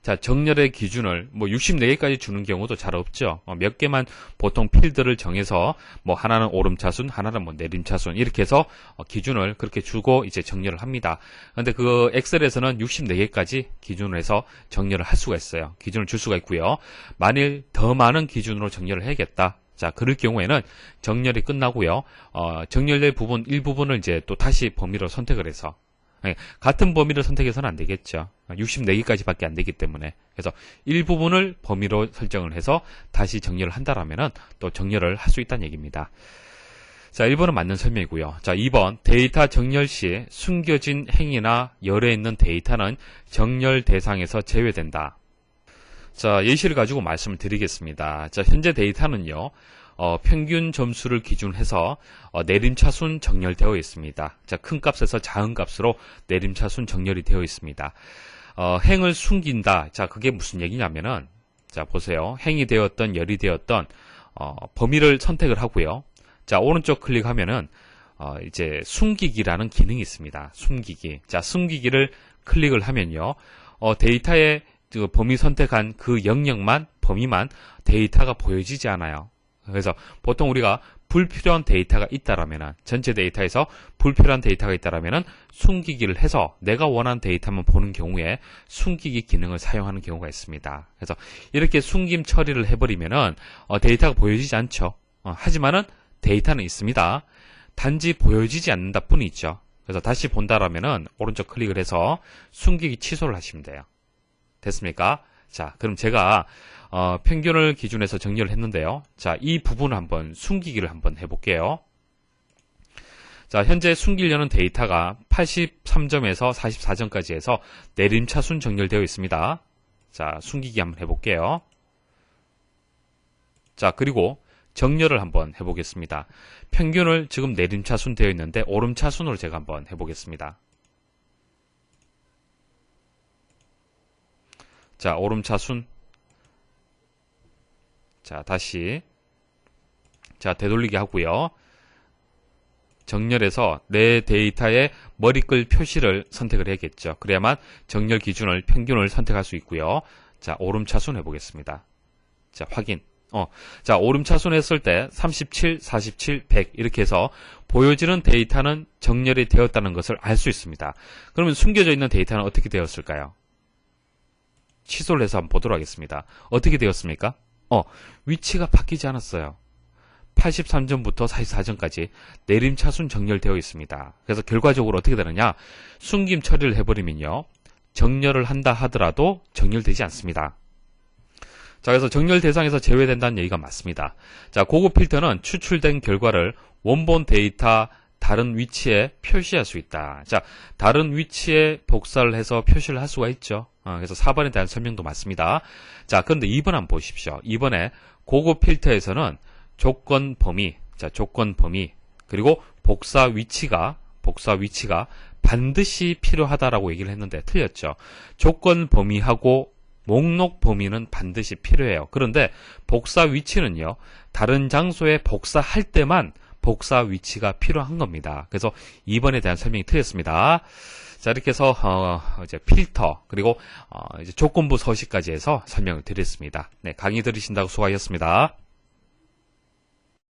자, 정렬의 기준을 뭐 64개까지 주는 경우도 잘 없죠. 몇 개만 보통 필드를 정해서 뭐 하나는 오름차순, 하나는 뭐 내림차순 이렇게 해서 기준을 그렇게 주고 이제 정렬을 합니다. 근데 그 엑셀에서는 64개까지 기준을 해서 정렬을 할 수가 있어요. 기준을 줄 수가 있고요. 만일 더 많은 기준으로 정렬을 해야겠다. 자, 그럴 경우에는 정렬이 끝나고요. 정렬된 부분 일부분을 이제 또 다시 범위로 선택을 해서, 같은 범위를 선택해서는 안 되겠죠. 64개까지밖에 안 되기 때문에. 그래서 일부분을 범위로 설정을 해서 다시 정렬을 한다라면은 또 정렬을 할 수 있다는 얘기입니다. 자, 1번은 맞는 설명이고요. 자, 2번 데이터 정렬 시 숨겨진 행위나 열에 있는 데이터는 정렬 대상에서 제외된다. 자, 예시를 가지고 말씀을 드리겠습니다. 자, 현재 데이터는요. 평균 점수를 기준해서 내림차순 정렬되어 있습니다. 자, 큰 값에서 작은 값으로 내림차순 정렬이 되어 있습니다. 행을 숨긴다. 자, 그게 무슨 얘기냐면은, 자, 보세요. 행이 되었던 열이 되었던 범위를 선택을 하고요. 자, 오른쪽 클릭하면은 이제 숨기기라는 기능이 있습니다. 숨기기. 자, 숨기기를 클릭을 하면요. 데이터의 그 범위 선택한 그 영역만, 범위만 데이터가 보여지지 않아요. 그래서 보통 우리가 불필요한 데이터가 있다라면은, 전체 데이터에서 불필요한 데이터가 있다라면은 숨기기를 해서 내가 원하는 데이터만 보는 경우에 숨기기 기능을 사용하는 경우가 있습니다. 그래서 이렇게 숨김 처리를 해버리면은 데이터가 보여지지 않죠. 하지만은 데이터는 있습니다. 단지 보여지지 않는다 뿐이죠. 그래서 다시 본다라면은 오른쪽 클릭을 해서 숨기기 취소를 하시면 돼요. 됐습니까? 자, 그럼 제가 평균을 기준해서 정렬을 했는데요. 자, 이 부분을 한번 숨기기를 한번 해볼게요. 자, 현재 숨기려는 데이터가 83점에서 44점까지 해서 내림차순 정렬되어 있습니다. 자, 숨기기 한번 해볼게요. 자, 그리고 정렬을 한번 해보겠습니다. 평균을 지금 내림차순 되어 있는데 오름차순으로 제가 한번 해보겠습니다. 자, 오름차순. 자, 다시. 자, 되돌리기 하고요. 정렬해서 내 데이터의 머리글 표시를 선택을 해야겠죠. 그래야만 정렬 기준을, 평균을 선택할 수 있고요. 자, 오름차순 해보겠습니다. 자, 확인. 자, 오름차순 했을 때 37, 47, 100 이렇게 해서 보여지는 데이터는 정렬이 되었다는 것을 알 수 있습니다. 그러면 숨겨져 있는 데이터는 어떻게 되었을까요? 취소를 해서 한번 보도록 하겠습니다. 어떻게 되었습니까? 위치가 바뀌지 않았어요. 83점부터 44점까지 내림차순 정렬되어 있습니다. 그래서 결과적으로 어떻게 되느냐? 숨김 처리를 해버리면요. 정렬을 한다 하더라도 정렬되지 않습니다. 자, 그래서 정렬 대상에서 제외된다는 얘기가 맞습니다. 자, 고급 필터는 추출된 결과를 원본 데이터 다른 위치에 표시할 수 있다. 자, 다른 위치에 복사를 해서 표시를 할 수가 있죠. 그래서 4번에 대한 설명도 맞습니다. 자, 그런데 2번 한번 보십시오. 2번에 고급 필터에서는 조건 범위, 자, 조건 범위, 그리고 복사 위치가 반드시 필요하다라고 얘기를 했는데 틀렸죠. 조건 범위하고 목록 범위는 반드시 필요해요. 그런데 복사 위치는요, 다른 장소에 복사할 때만 복사 위치가 필요한 겁니다. 그래서 2번에 대한 설명이 틀렸습니다. 자, 이렇게 해서 이제 필터 그리고 이제 조건부 서식까지 해서 설명을 드렸습니다. 네, 강의 들으신다고 수고하셨습니다.